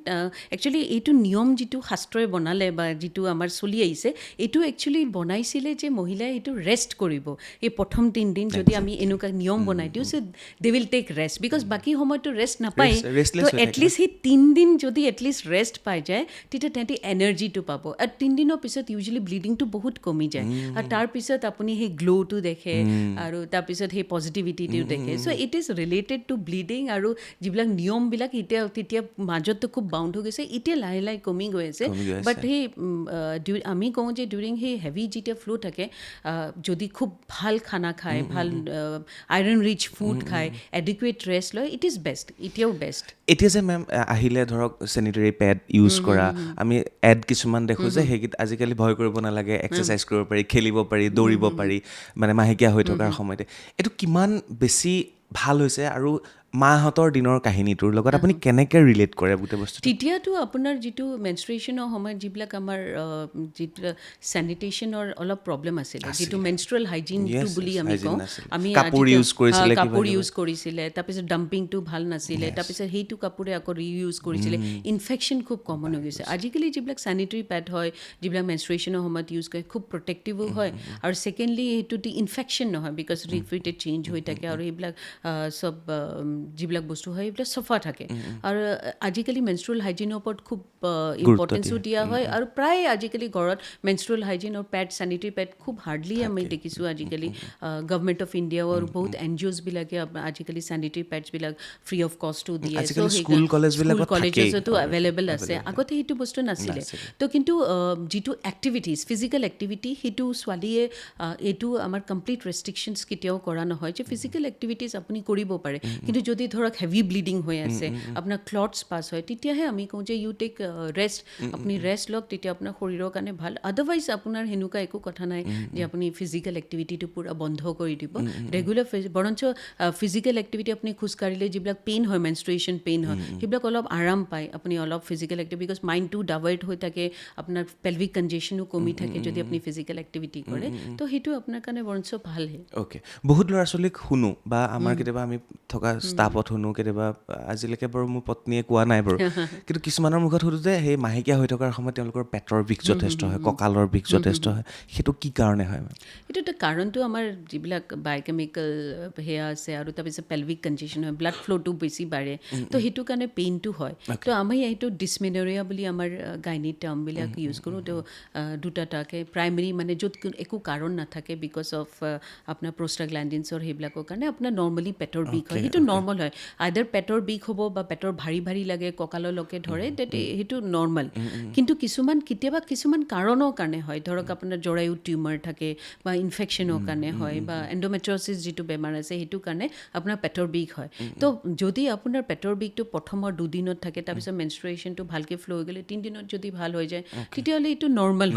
একচুৱেলি এইটো নিয়ম যিটো শাস্ত্ৰই বনালে বা যিটো আমাৰ চলি আহিছে এইটো একচুৱেলি বনাইছিলে যে মহিলাই এইটো ৰেষ্ট কৰিব এই প্ৰথম 3 দিন যদি আমি এনেকুৱা নিয়ম বনাই দিওঁ যে they will take rest because বাকী সময়তো ৰেষ্ট নাপায় restless তো হৈ থাকে। এটলিষ্ট সেই 3 দিন যদি এটলিষ্ট ৰেষ্ট পাই যায় তেতিয়া তেহেঁতি এনাৰ্জিটো পাব আৰু 3 দিনৰ পিছত ইউজুৱেলি ব্লিডিংটো বহুত কমি যায় আৰু তাৰপিছত আপুনি সেই গ্ল'টো দেখে আৰু তাৰপিছত সেই পজিটিভিটিটো দেখে so' it is related to bleeding আৰু যিবিলাক নিয়মবিলাক তেতিয়া মাজতো খুব বাউণ্ড হৈ গৈছে এতিয়া লাহে লাহে কমি গৈ আছে বাট সেই আমি কওঁ যে ডিউৰিং সেই হেভি যেতিয়া ফ্ল' থাকে যদি খুব ভাল খানা খায় ভাল আইৰণ ৰিচ ফুড খায় এডিকুৱেট ৰেষ্ট লয় ইট ইজ বেষ্ট এতিয়াও বেষ্ট এতিয়া যে মেম আহিলে ধৰক চেনিটেৰী পেড ইউজ কৰা আমি এড কিছুমান দেখোঁ যে সেইকেইটা আজিকালি ভয় কৰিব নালাগে এক্সাৰচাইজ কৰিব পাৰি খেলিব পাৰি দৌৰিব পাৰি মানে মাহেকীয়া হৈ থকাৰ সময়তে এইটো কিমান বেছি ভাল হৈছে আৰু মাহঁতৰ দিনৰ কাহিনীটোৰ লগত আপুনি কেনেকৈ ৰিলেট কৰে গোটেই বস্তুটো তেতিয়াতো আপোনাৰ যিটো মেনষ্ট্ৰুৱেশ্যনৰ সময়ত যিবিলাক আমাৰ যিটো চেনিটেশ্যনৰ অলপ প্ৰব্লেম আছিলে যিটো মেনষ্ট্ৰুৱেল হাইজিনটো বুলি আমি কওঁ আমি কাপোৰ ইউজ কৰিছিলে কাপোৰ ইউজ কৰিছিলে তাৰপিছত ডাম্পিংটো ভাল নাছিলে তাৰপিছত সেইটো কাপোৰে আকৌ ৰিইউজ কৰিছিলে ইনফেকশ্যন খুব কমন হৈ গৈছে আজিকালি যিবিলাক চেনিটেৰী পেড হয় যিবিলাক মেনষ্ট্ৰুৱেশ্যনৰ সময়ত ইউজ কৰে খুব প্ৰটেক্টিভো হয় আৰু ছেকেণ্ডলি এইটোতো ইনফেকশ্যন নহয় বিকজ ৰিপিটেড চেঞ্জ হৈ থাকে আৰু এইবিলাক চব যিবিলাক বস্তু হয় এইবিলাক চফা থাকে আৰু আজিকালি মেনষ্ট্ৰুৱেল হাইজিনৰ ওপৰত খুব ইম্পৰ্টেঞ্চো দিয়া হয় আৰু প্ৰায় আজিকালি ঘৰত মেনষ্ট্ৰুৱেল হাইজিন আৰু পেড চেনিটেৰী পেড খুব হাৰ্ডলি আমি দেখিছোঁ আজিকালি গভৰ্ণমেণ্ট অফ ইণ্ডিয়াও আৰু বহুত NGOsবিলাকে আজিকালি চেনিটেৰী পেডছবিলাক ফ্ৰী অফ কষ্টো দিয়ে স্কুল কলেজতো এভেইলেবল আছে আগতে সেইটো বস্তু নাছিলে তো কিন্তু যিটো এক্টিভিটিজ ফিজিকেল এক্টিভিটি সেইটো ছোৱালীয়ে এইটো আমাৰ কমপ্লিট ৰেষ্ট্ৰিকশ্যনছ কেতিয়াও কৰা নহয় যে ফিজিকেল এক্টিভিটিজ আপুনি কৰিব পাৰে কিন্তু যদি ধৰক হেভি ব্লিডিং হৈ আছে আপোনাৰ ক্লটছ পাছ হয় তেতিয়াহে আমি কওঁ যে ইউ টেক ৰেষ্ট আপুনি ৰেষ্ট লওক তেতিয়া আপোনাৰ শৰীৰৰ কাৰণে ভাল আদাৰৱাইজ আপোনাৰ সেনেকুৱা একো কথা নাই যে আপুনি ফিজিকেল এক্টিভিটিটো পূৰা বন্ধ কৰি দিব ৰেগুলাৰ বৰঞ্চ ফিজিকেল এক্টিভিটি আপুনি খোজকাঢ়িলে যিবিলাক পেইন হয় মেনষ্ট্ৰুৱেশ্যন পেইন হয় সেইবিলাক অলপ আৰাম পায় আপুনি অলপ ফিজিকেল এক্টিভিটি বিকজ মাইণ্ডটো ডাইভাৰ্ট হৈ থাকে আপোনাৰ পেলভিক কনজেশ্যনো কমি থাকে যদি আপুনি ফিজিকেল এক্টিভিটি কৰে তো সেইটো আপোনাৰ কাৰণে বৰঞ্চ ভালহে অ'কে বহুত ল'ৰা ছোৱালীক শুনো বা আমাৰ কেতিয়াবা আমি থকা ষ্টাফত শুনো কেতিয়াবা আজিলৈকে বাৰু মোৰ পত্নীয়ে কোৱা নাই বাৰু কিন্তু কিছুমানৰ মুখত শুনো যে সেই মাহেকীয়া হৈ থকাৰ সময়ত তেওঁলোকৰ পেটৰ বিষ যথেষ্ট হয় কঁকালৰ বিষ যথেষ্ট হয় সেইটো কি কাৰণে হয় এইটো কাৰণটো আমাৰ যিবিলাক বায়'কেমিকেল সেয়া আছে আৰু তাৰপিছত পেলভিক কনজেশ্যন হয় ব্লাড ফ্ল'টো বেছি বাঢ়ে তো সেইটো কাৰণে পেইনটো হয় তো আমি এইটো ডিছমেনৰিয়া বুলি আমাৰ গাইনী টাৰ্মবিলাক ইউজ কৰোঁ তো দুটা থাকে প্ৰাইমেৰী মানে য'ত একো কাৰণ নাথাকে বিকজ অফ আপোনাৰ প্ৰষ্টাগ্লেণ্ডিনছৰ সেইবিলাকৰ কাৰণে আপোনাৰ নৰ্মেলি পেটৰ বিষ হয় সেইটো নৰ্মেল হয় আইদাৰ পেটৰ বিষ হ'ব বা পেটৰ ভাৰী ভাৰী লাগে কঁকাললৈকে ধৰে সেইটো নৰ্মেল কিন্তু কেতিয়াবা কিছুমান কাৰণৰ কাৰণে হয় ধৰক আপোনাৰ জৰায়ু টিউমাৰ থাকে বা ইনফেকশ্যনৰ কাৰণে হয় বা এণ্ডোমেট্ৰিয়ছিছ যিটো বেমাৰ আছে সেইটো কাৰণে আপোনাৰ পেটৰ বিষ হয় তো যদি আপোনাৰ পেটৰ বিষটো প্ৰথমৰ 2 দিনত থাকে তাৰপিছত মেনষ্ট্ৰুৱেশ্যনটো ভালকৈ ফ্ল' হৈ গ'লে 3 দিনত যদি ভাল হৈ যায় তেতিয়াহ'লে এইটো নৰ্মেল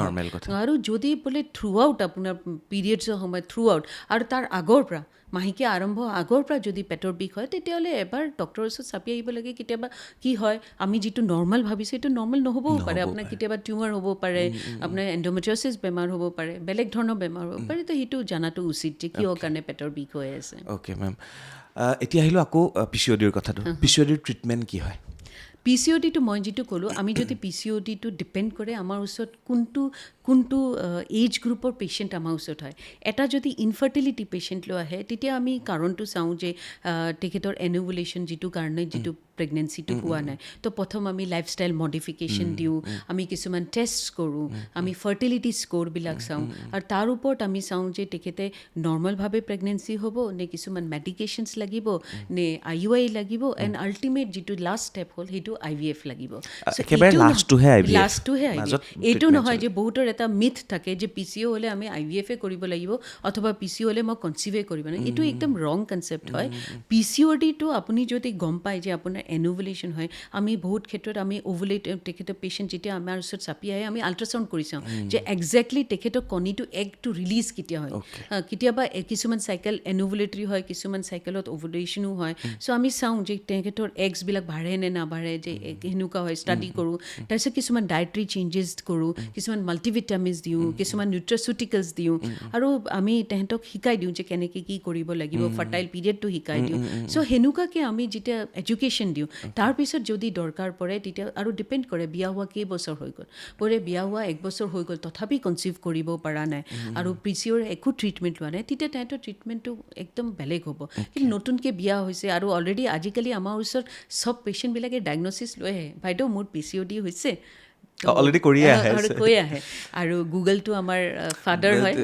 আৰু যদি বোলে থ্ৰু আউট আপোনাৰ পিৰিয়ডছৰ সময়ত থ্ৰু আউট আৰু তাৰ আগৰ পৰা মাহেকীয়া আৰম্ভ আগৰ পৰা যদি পেটৰ বিষ হয় তেতিয়াহ'লে এবাৰ ডক্টৰৰ ওচৰত চাপি আহিব লাগে কেতিয়াবা কি হয় আমি যিটো নৰ্মেল ভাবিছোঁ সেইটো নৰ্মেল নহ'বও পাৰে আপোনাৰ কেতিয়াবা টিউমাৰ হ'ব পাৰে আপোনাৰ এণ্ডোমেট্ৰিয়ছিছ বেমাৰ হ'ব পাৰে বেলেগ ধৰণৰ বেমাৰ হ'ব পাৰে তো সেইটো জনাটো উচিত যে কিহৰ কাৰণে পেটৰ বিষ হৈ আছে অ'কে মেম এতিয়া আহিলোঁ আকৌ PCODৰ কথাটো PCODৰ ট্ৰিটমেণ্ট কি হয় PCODটো মই যিটো ক'লোঁ আমি যদি PCODটো ডিপেণ্ড কৰে আমাৰ ওচৰত কোনটো এজ গ্ৰুপৰ পেচেণ্ট আমাৰ ওচৰত হয় এটা যদি ইনফাৰ্টিলিটি পেচেণ্ট লৈ আহে তেতিয়া আমি কাৰণটো চাওঁ যে তেখেতৰ এনোভুলেশ্যন যিটো কাৰণে যিটো প্ৰেগনেঞ্চিটো হোৱা নাই তো প্ৰথম আমি লাইফষ্টাইল মডিফিকেশ্যন দিওঁ আমি কিছুমান টেষ্ট কৰোঁ আমি ফাৰ্টিলিটি স্ক'ৰবিলাক চাওঁ আৰু তাৰ ওপৰত আমি চাওঁ যে তেখেতে নৰ্মেলভাৱে প্ৰেগনেঞ্চি হ'ব নে কিছুমান মেডিকেশ্যনছ লাগিব নে IUI লাগিব এণ্ড আল্টিমেট যিটো লাষ্ট ষ্টেপ হ'ল সেইটো IVF লাগিব লাষ্টটোহে IVF এইটো নহয় যে বহুতৰ এটা মিথ থাকে যে PCO হ'লে আমি IVF-এ কৰিব লাগিব অথবা PCO হ'লে মই কনচিভে কৰিব লাগিব এইটো একদম ৰং কনচেপ্ট হয় PCODটো আপুনি যদি গম পায় যে আপোনাৰ এনোভুলেশ্যন হয় আমি বহুত ক্ষেত্ৰত আমি ওভুলেট তেখেতৰ পেচেণ্ট যেতিয়া আমাৰ ওচৰত চাপি আহে আমি আল্ট্ৰাচাউণ্ড কৰি চাওঁ যে একজেক্টলি তেখেতৰ কণীটো এগটো ৰিলিজ কেতিয়া হয় কেতিয়াবা কিছুমান চাইকেল এনোভুলেটৰী হয় কিছুমান চাইকেলত ওভুলেশ্যনো হয় চ' আমি চাওঁ যে তেখেতৰ এগছবিলাক বাঢ়ে নে নাবাঢ়ে যে সেনেকুৱা হয় ষ্টাডি কৰোঁ তাৰপিছত কিছুমান ডায়েটৰী চেঞ্জেছ কৰোঁ কিছুমান মাল্টিভিটামিনছ দিওঁ কিছুমান নিউট্ৰাচিউটিকেলছ দিওঁ আৰু আমি তেহেঁতক শিকাই দিওঁ যে কেনেকৈ কি কৰিব লাগিব ফাৰ্টাইল পিৰিয়ডটো শিকাই দিওঁ চ' সেনেকুৱাকৈ আমি যেতিয়া এডুকেশ্যন দিওঁ তাৰপিছত যদি দৰকাৰ পৰে তেতিয়া আৰু ডিপেণ্ড কৰে বিয়া হোৱা কেইবছৰ হৈ গ'ল পৰে বিয়া হোৱা 1 বছৰ হৈ গ'ল তথাপি কনচিভ কৰিব পৰা নাই আৰু পিচিঅ'ৰ একো ট্ৰিটমেণ্ট লোৱা নাই তেতিয়া তেহেঁতৰ ট্ৰিটমেণ্টটো একদম বেলেগ হ'ব কিন্তু নতুনকৈ বিয়া হৈছে আৰু অলৰেডি আজিকালি আমাৰ ওচৰত চব পেচেণ্টবিলাকে ডায়েগনচিছ লৈ আহে বাইদেউ মোৰ PCOD হৈছে অলৰেডি কৰিয়ে আহে কৈ আহে আৰু গুগলটো আমাৰ ফাদাৰ হয়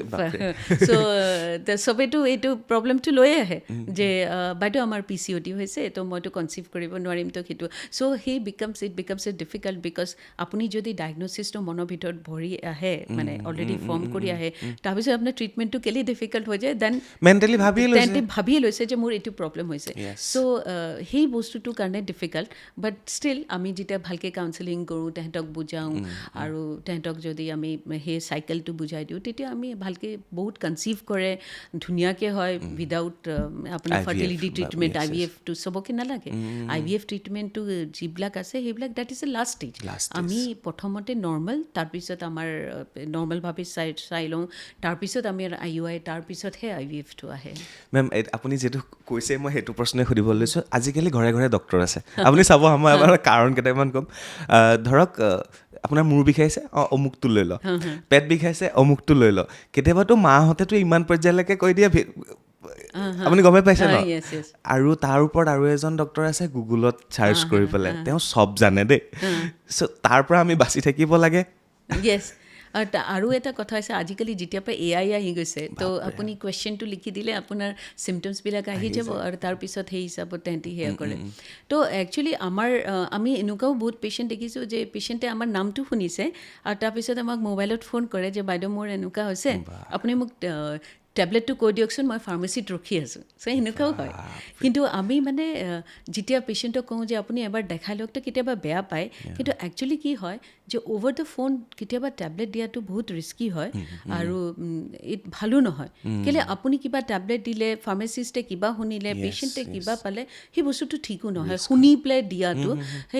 চ' চবেইতো এইটো প্ৰব্লেমটো লৈ আহে যে বাইদেউ আমাৰ PCOD হৈছে তো মইতো কনচিভ কৰিব নোৱাৰিম তো সেইটো so' it becomes a difficult because আপুনি যদি ডায়েগনচিছটো মনৰ ভিতৰত ভৰি আহে মানে অলৰেডি ফৰ্ম কৰি আহে তাৰপিছত আপোনাৰ ট্ৰিটমেণ্টটো কেলে ডিফিকাল্ট হৈ যায় দেন মেণ্টেলি ভাবিয়ে লৈছে যে মোৰ এইটো প্ৰব্লেম হৈছে চ' সেই বস্তুটোৰ কাৰণে ডিফিকাল্ট বাট ষ্টিল আমি যেতিয়া ভালকৈ কাউন্সেলিং কৰোঁ তেহেঁতক বুজাওঁ আৰু তেহেঁতক যদি আমি সেই চাইকেলটো বুজাই দিওঁ তেতিয়া আমি ভালকৈ বহুত কনচিভ কৰে ধুনীয়াকৈ হয় উইদাউট আপোনাৰ ফাৰ্টিলিটি ট্ৰিটমেণ্ট IVFটো চবকে নালাগে IVF ট্ৰিটমেণ্টটো যিবিলাক আছে সেইবিলাক that is a last stage আমি প্ৰথমতে নৰ্মেল তাৰপিছত আমাৰ নৰ্মেলভাৱে চাই লওঁ তাৰপিছত আমি IUI তাৰপিছতহে IVFটো আহে মেম আপুনি যিটো কৈছে মই সেইটো প্ৰশ্নই সুধিবলৈ লৈছোঁ আজিকালি ঘৰে ঘৰে ডক্টৰ আছে আপুনি চাব মই আমাৰ কাৰণ কেইটামান ক'ম ধৰক আপোনাৰ মূৰ বিষাইছে অমুকটো লৈ ল পেট বিষাইছে অমুকটো লৈ ল কেতিয়াবাতো মাহঁতেতো ইমান পৰ্যায়লৈকে কৈ দিয়ে আপুনি গমে পাইছে ন আৰু তাৰ ওপৰত আৰু এজন ডক্টৰ আছে গুগলত চাৰ্চ কৰি পেলাই তেওঁ চব জানে দেই চ' তাৰ পৰা আমি বাচি থাকিব লাগে য়েছ আৰু এটা কথা হৈছে আজিকালি যেতিয়াৰ পৰা AI আহি গৈছে তো আপুনি কুৱেশ্যনটো লিখি দিলে আপোনাৰ চিমটমছবিলাক আহি যাব আৰু তাৰপিছত সেই হিচাপত তেহেঁতি সেয়া কৰে তো একচুৱেলি আমি এনেকুৱাও বহুত পেচেণ্ট দেখিছোঁ যে পেচেণ্টে আমাৰ নামটো শুনিছে আৰু তাৰপিছত আমাক মোবাইলত ফোন কৰে যে বাইদেউ মোৰ এনেকুৱা হৈছে আপুনি মোক টেবলেটটো কৈ দিয়কচোন মই ফাৰ্মাচীত ৰখি আছোঁ চ' সেনেকুৱাও হয় কিন্তু আমি মানে যেতিয়া পেচেণ্টক কওঁ যে আপুনি এবাৰ দেখাই লওক তো কেতিয়াবা বেয়া পায় কিন্তু একচুৱেলি কি হয় যে অ'ভাৰ দ্য ফোন কেতিয়াবা টেবলেট দিয়াটো বহুত ৰিস্কি হয় আৰু ভালো নহয় কেলৈ আপুনি কিবা টেবলেট দিলে ফাৰ্মাচিষ্টে কিবা শুনিলে পেচেণ্টে কিবা পালে সেই বস্তুটো ঠিকো নহয় শুনি পেলাই দিয়াটো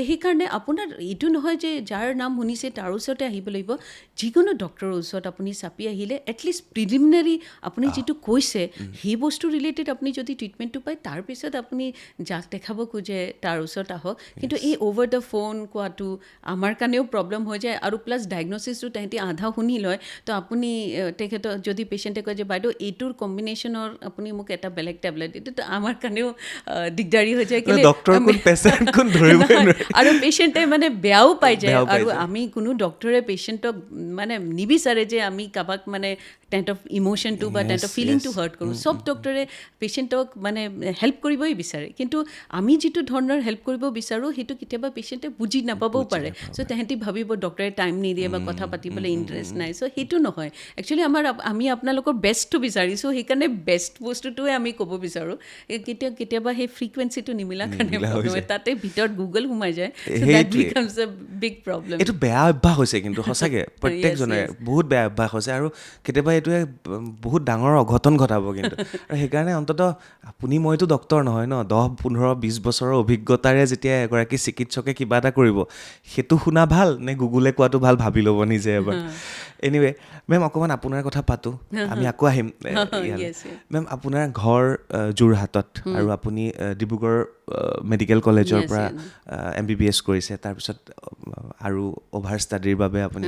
সেইকাৰণে আপোনাৰ এইটো নহয় যে যাৰ নাম শুনিছে তাৰ ওচৰতে আহিব লাগিব যিকোনো ডক্টৰৰ ওচৰত আপুনি চাপি আহিলে এটলিষ্ট প্ৰিলিমিনাৰী আপুনি যিটো কৈছে সেই বস্তু ৰিলেটেড আপুনি যদি ট্ৰিটমেণ্টটো পায় তাৰপিছত আপুনি যাক দেখাব খোজে তাৰ ওচৰত আহক কিন্তু এই অ'ভাৰ দ্য ফোন কোৱাটো আমাৰ কাৰণেও প্ৰব্লেম হৈ যায় আৰু প্লাছ ডায়েগনচিছটো তেহেঁতি আধা শুনি লয় তো আপুনি তেখেতক যদি পেচেণ্টে কয় যে বাইদেউ এইটোৰ কম্বিনেশ্যনৰ আপুনি মোক এটা বেলেগ টেবলেট এইটোতো আমাৰ কাৰণেও দিগদাৰী হৈ যায় আৰু পেচেণ্টে মানে বেয়াও পাই যায় আৰু আমি কোনো ডক্টৰে পেচেণ্টক মানে নিবিচাৰে যে আমি কাৰোবাক মানে তেহেঁতৰ ইম'শ্যনটো বা তেহেঁতৰ ফিলিংটো হাৰ্ট কৰোঁ চব ডক্টৰে পেচেণ্টক মানে হেল্প কৰিবই বিচাৰে কিন্তু আমি যিটো ধৰণৰ হেল্প কৰিব বিচাৰোঁ সেইটো কেতিয়াবা পেচেণ্টে বুজি নাপাবও পাৰে চ' তেহেঁতি ভাবিব ডক্টৰে টাইম নিদিয়ে বা কথা পাতিবলৈ ইণ্টাৰেষ্ট নাই চ' সেইটো নহয় একচুৱেলি আমি আপোনালোকৰ বেষ্টটো বিচাৰিছোঁ সেইকাৰণে বেষ্ট বস্তুটোৱে আমি ক'ব বিচাৰোঁ কেতিয়াবা সেই ফ্ৰিকুৱেঞ্চিটো নিমিলা কাৰণে প্ৰব্লেম তাতে ভিতৰত গুগল সোমাই যায় বিগ প্ৰব্লেম এইটো বেয়া অভ্যাস হৈছে কিন্তু সঁচাকৈ প্ৰত্যেকজনে বহুত বেয়া অভ্যাস হৈছে আৰু কেতিয়াবা এইটোৱে বহুত ডাঙৰ অঘটন ঘটাব কিন্তু আৰু সেইকাৰণে অন্ততঃ আপুনি মইতো ডক্টৰ নহয় ন 10-15-20 বছৰৰ অভিজ্ঞতাৰে যেতিয়া এগৰাকী চিকিৎসকে কিবা এটা কৰিব সেইটো শুনা ভাল নে গুগলে কোৱাটো ভাল ভাবি ল'ব নিজে এবাৰ এনিৱে মেম অকণমান আপোনাৰ কথা পাতোঁ আমি আকৌ আহিম মেম আপোনাৰ ঘৰ যোৰহাটত আৰু আপুনি ডিব্ৰুগড় মেডিকেল কলেজৰ পৰা MBBS কৰিছে তাৰপিছত আৰু অভাৰ ষ্টাডিৰ বাবে আপুনি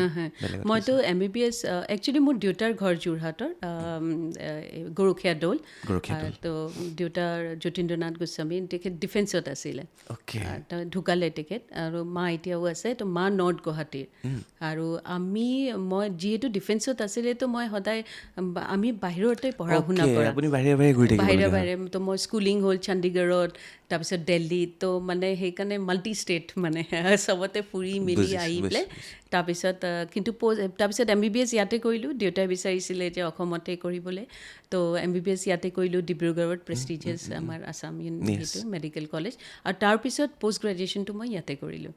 মইতো MBBS একচুৱেলি মোৰ দেউতাৰ ঘৰ যোৰহাটৰ গৰখীয়া দৌল তো দেউতাৰ যতীন্দ্ৰনাথ গোস্বামী তেখেত ডিফেন্সত আছিলে ঢুকালে তেখেত আৰু মা এতিয়াও আছে তো মা নৰ্থ গুৱাহাটীৰ আৰু মই যিহেতু ডিফেন্সত আছিলে তো মই সদায় আমি বাহিৰতে পঢ়া শুনা কৰা বাহিৰে তো মই স্কুলিং হ'ল চণ্ডীগড়ত তাৰপিছত দিল্লীত তো মানে সেইকাৰণে মাল্টি ষ্টেট মানে চবতে ফুৰি মেলি আহি পেলাই তাৰপিছত কিন্তু তাৰপিছত MBBS ইয়াতে কৰিলোঁ দেউতাই বিচাৰিছিলে যে অসমতে কৰিবলৈ তো MBBS ইয়াতে কৰিলোঁ ডিব্ৰুগড়ত প্ৰেষ্টিজিয়াছ আমাৰ আছাম সেইটো মেডিকেল কলেজ আৰু তাৰপিছত পষ্ট গ্ৰেজুৱেশ্যনটো মই ইয়াতে কৰিলোঁ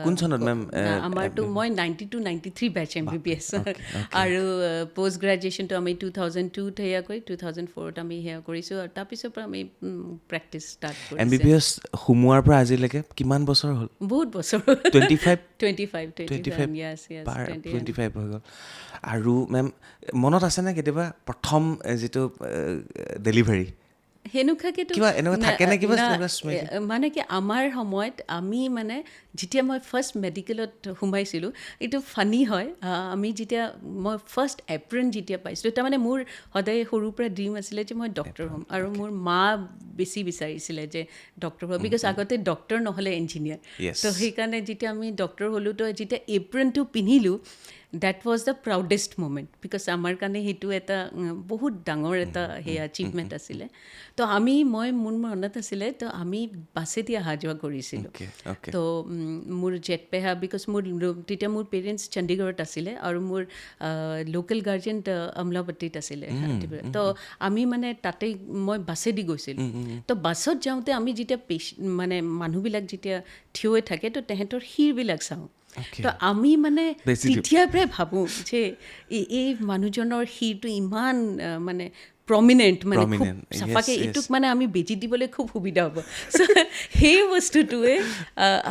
কোন চনত মেম আমাৰতো মই 92-93 বেচ MBBS আৰু পষ্ট গ্ৰেজুৱেশ্যনটো আমি 2002ত সেয়া কৰি 2004ত আমি সেয়া কৰিছোঁ আৰু তাৰপিছৰ পৰা আমি প্ৰেক্টিছ ষ্টাৰ্ট কৰিছোঁ MBBS সোমোৱাৰ পৰা আজিলৈকে কিমান বছৰ হ'ল বহুত বছৰ 25 yes 25 হৈ গ'ল আৰু মেম মনত আছেনে কেতিয়াবা প্ৰথম যিটো ডেলিভাৰী সেনেকুৱাকেতো মানে কি আমাৰ সময়ত আমি মানে যেতিয়া মই ফাৰ্ষ্ট মেডিকেলত সোমাইছিলোঁ এইটো ফানি হয় আমি যেতিয়া মই ফাৰ্ষ্ট এপ্ৰন যেতিয়া পাইছিলোঁ তাৰমানে মোৰ সদায় সৰুৰ পৰা ড্ৰিম আছিলে যে মই ডক্টৰ হ'ম আৰু মোৰ মা বেছি বিচাৰিছিলে যে ডক্টৰ হ'ব বিকজ আগতে ডক্টৰ নহ'লে ইঞ্জিনিয়াৰ তো সেইকাৰণে যেতিয়া আমি ডক্টৰ হ'লোঁ তো যেতিয়া এপ্ৰনটো পিন্ধিলোঁ that was the proudest moment because আমাৰ কাৰণে সেইটো এটা বহুত ডাঙৰ এটা সেই achievement আছিলে তো আমি মই মোৰ মনত আছিলে তো আমি বাছেদি অহা যোৱা কৰিছিলোঁ তো মোৰ জেট পেহা বিকজ মোৰ তেতিয়া মোৰ পেৰেণ্টছ চণ্ডীগড়ত আছিলে আৰু মোৰ লোকেল গাৰ্জেন আমলাপট্টিত আছিলে তো আমি মানে তাতে মই বাছেদি গৈছিলোঁ তো বাছত যাওঁতে আমি যেতিয়া মানে মানুহবিলাক যেতিয়া থিয় হৈ থাকে তো তেহেঁতৰ শিৰবিলাক চাওঁ তো আমি মানে তেতিয়াৰ পৰাই ভাবোঁ যে এই মানুহজনৰ শিৰটো ইমান মানে প্ৰমিনেণ্ট মানে খুব চাফাকৈ এইটোক মানে আমি বেজি দিবলৈ খুব সুবিধা হ'ব চ' সেই বস্তুটোৱে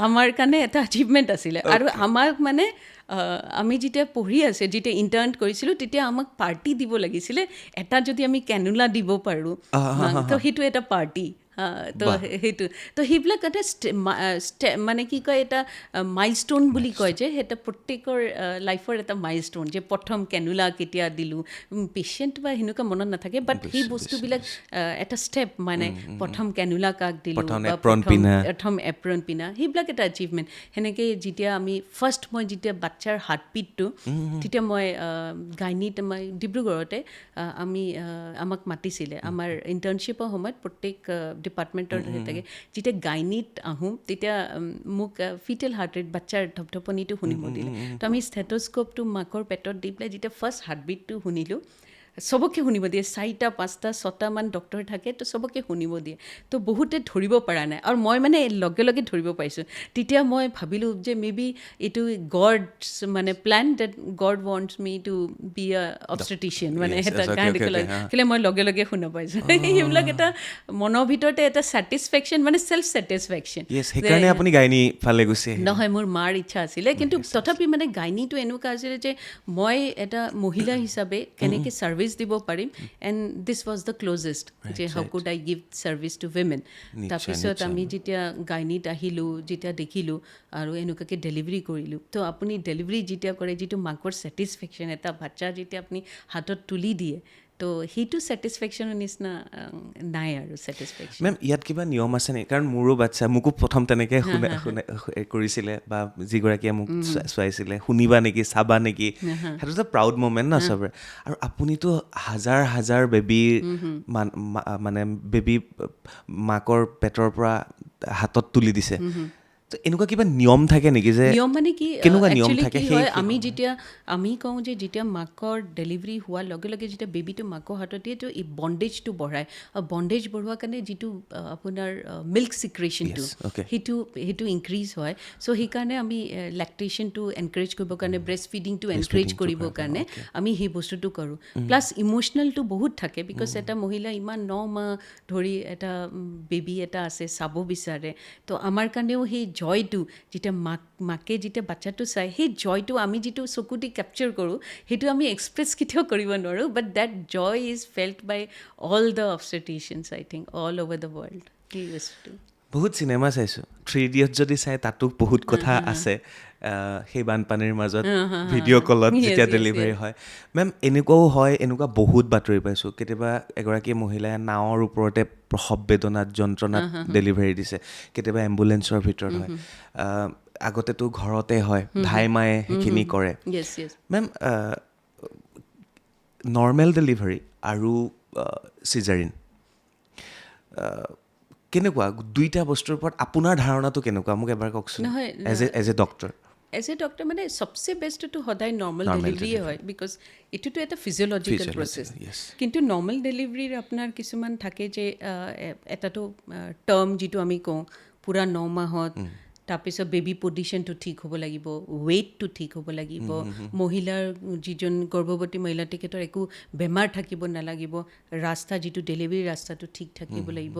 আমাৰ কাৰণে এটা এচিভমেণ্ট আছিলে আৰু আমাক মানে আমি যেতিয়া পঢ়ি আছে যেতিয়া ইণ্টাৰ্ণ কৰিছিলোঁ তেতিয়া আমাক পাৰ্টি দিব লাগিছিলে এটা যদি আমি কেনুলা দিব পাৰোঁ তো সেইটো এটা পাৰ্টি তো সেইটো তো সেইবিলাক এটা মানে কি কয় এটা মাইলষ্টোন বুলি কয় যে সেইটো প্ৰত্যেকৰ লাইফৰ এটা মাইলষ্টোন যে প্ৰথম কেনুলা কেতিয়া দিলোঁ পেচেণ্ট বা সেনেকুৱা মনত নাথাকে বাট সেই বস্তুবিলাক এটা ষ্টেপ মানে প্ৰথম কেনুলা কাক দিলোঁ বা প্ৰথম এপ্ৰন পিনা সেইবিলাক এটা এচিভমেণ্ট সেনেকৈ যেতিয়া আমি ফাৰ্ষ্ট মই যেতিয়া বাচ্চাৰ হাৰ্টবিটটো তেতিয়া মই গাইনীত মই ডিব্ৰুগড়তে আমাক মাতিছিলে আমাৰ ইণ্টাৰ্ণশ্বিপৰ সময়ত প্ৰত্যেক ডিপাৰ্টমেণ্টৰ থাকে যেতিয়া গাইনীত আহোঁ তেতিয়া মোক ফিটেল হাৰ্ট ৰেট বাচ্চাৰ ধপধপনিটো শুনিব দিলে তো আমি ষ্টেথোস্কোপটো মাকৰ পেটত দি পেলাই যেতিয়া ফাৰ্ষ্ট হাৰ্টবিটটো শুনিলোঁ চবকে শুনিব দিয়ে 4টা 5টা 6টামান ডক্টৰ থাকে তো চবকে শুনিব দিয়ে তো বহুতে ধৰিব পৰা নাই আৰু মই মানে লগে লগে ধৰিব পাৰিছোঁ তেতিয়া মই ভাবিলোঁ যে মেবি এইটো গডছ মানে plan that God wants me to be a obstetrician মানে এটা কেলে মই লগে লগে শুনা পাইছোঁ সেইবিলাক এটা মনৰ ভিতৰতে এটা ছেটিছফেকশ্যন মানে ছেল্ফ ছেটিছফেকশ্যন সেইকাৰণে আপুনি গাইনী ফালে গৈছে নহয় মোৰ মাৰ ইচ্ছা আছিলে কিন্তু তথাপি মানে গাইনীটো এনেকুৱা আছিলে যে মই এটা মহিলা হিচাপে কেনেকৈ ছাৰ্ভিচ দিব পাৰিম and this was the closest যে how could I give service to women তাৰপিছত আমি যেতিয়া গাইনীত আহিলোঁ যেতিয়া দেখিলোঁ আৰু এনেকুৱাকৈ ডেলিভাৰী কৰিলোঁ তো আপুনি ডেলিভাৰী যেতিয়া কৰে যিটো মাকৰ ছেটিছফেকশ্যন এটা বাচ্চা যেতিয়া আপুনি হাতত তুলি দিয়ে তো সেইটো ছেটিছফেকশ্যনৰ নিচিনা নাই আৰু ছেটিছফেকশ্যন মেম ইয়াত কিবা নিয়ম আছে নেকি কাৰণ মোৰো বাচ্ছা মোকো প্ৰথম তেনেকৈ কৰিছিলে বা যিগৰাকীয়ে মোক চোৱাইছিলে শুনিবা নেকি চাবা নেকি সেইটো এটা প্ৰাউড মমেণ্ট ন চবৰে আৰু আপুনিতো হাজাৰ হাজাৰ বেবী মানে বেবী মাকৰ পেটৰ পৰা হাতত তুলি দিছে তো এনেকুৱা কিবা নিয়ম থাকে নেকি যে নিয়ম মানে কি কেনেকুৱা নিয়ম থাকে আমি যেতিয়া আমি কওঁ যে যেতিয়া মাকৰ ডেলিভাৰী হোৱাৰ লগে লগে যেতিয়া বেবীটো মাকৰ হাতত দিয়ে তো এই বণ্ডেজটো বঢ়ায় আৰু বণ্ডেজ বঢ়োৱাৰ কাৰণে যিটো আপোনাৰ মিল্ক চিক্ৰেশ্যনটো সেইটো ইনক্ৰিজ হয় চ' সেইকাৰণে আমি লেক্টেশ্যনটো এনকাৰেজ কৰিবৰ কাৰণে ব্ৰেষ্ট ফিডিংটো এনকাৰেজ কৰিবৰ কাৰণে আমি সেই বস্তুটো কৰোঁ প্লাছ ইম'চনেলটো বহুত থাকে বিকজ এটা মহিলা ইমান 9 মাহ ধৰি এটা বেবী এটা আছে চাব বিচাৰে তো আমাৰ কাৰণেও সেই জয়টো যেতিয়া মাকে যেতিয়া বাচ্চাটো চায় সেই জয়টো আমি যিটো চকুদি কেপচাৰ কৰোঁ সেইটো আমি এক্সপ্ৰেছ কেতিয়াও কৰিব নোৱাৰোঁ but that joy is felt by all the obstetricians I think all over the world সেই বস্তুটো বহুত চিনেমা চাইছোঁ 3 Idiots যদি চাই তাতো বহুত কথা আছে সেই বানপানীৰ মাজত ভিডিঅ' কলত যেতিয়া ডেলিভাৰী হয় মেম এনেকুৱাও হয় এনেকুৱা বহুত বাতৰি পাইছোঁ কেতিয়াবা এগৰাকী মহিলাই নাৱৰ ওপৰতে প্ৰসৱ বেদনাত যন্ত্ৰণাত ডেলিভাৰী দিছে কেতিয়াবা এম্বুলেঞ্চৰ ভিতৰত হয় আগতেতো ঘৰতে হয় ধাই মায়ে সেইখিনি কৰে মেম নৰ্মেল ডেলিভাৰী আৰু চিজাৰিন কেনেকুৱা দুইটা বস্তুৰ ওপৰত আপোনাৰ ধাৰণাটো কেনেকুৱা মোক এবাৰ কওকচোন as a doctor as a doctor মানে চবচে বেষ্টটো সদায় নৰ্মেল ডেলিভাৰীয়ে হয় বিকজ এইটোতো এটা ফিজিঅ'লজিকেল প্ৰচেছ কিন্তু নৰ্মেল ডেলিভাৰীৰ আপোনাৰ কিছুমান থাকে যে এটাতো টাৰ্ম যিটো আমি কওঁ পূৰা 9 মাহত তাৰপিছত বেবী পজিশ্যনটো ঠিক হ'ব লাগিব ৱেইটটো ঠিক হ'ব লাগিব মহিলাৰ যিজন গৰ্ভৱতী মহিলা তেখেতৰ একো বেমাৰ থাকিব নালাগিব ৰাস্তা যিটো ডেলিভাৰী ৰাস্তাটো ঠিক থাকিব লাগিব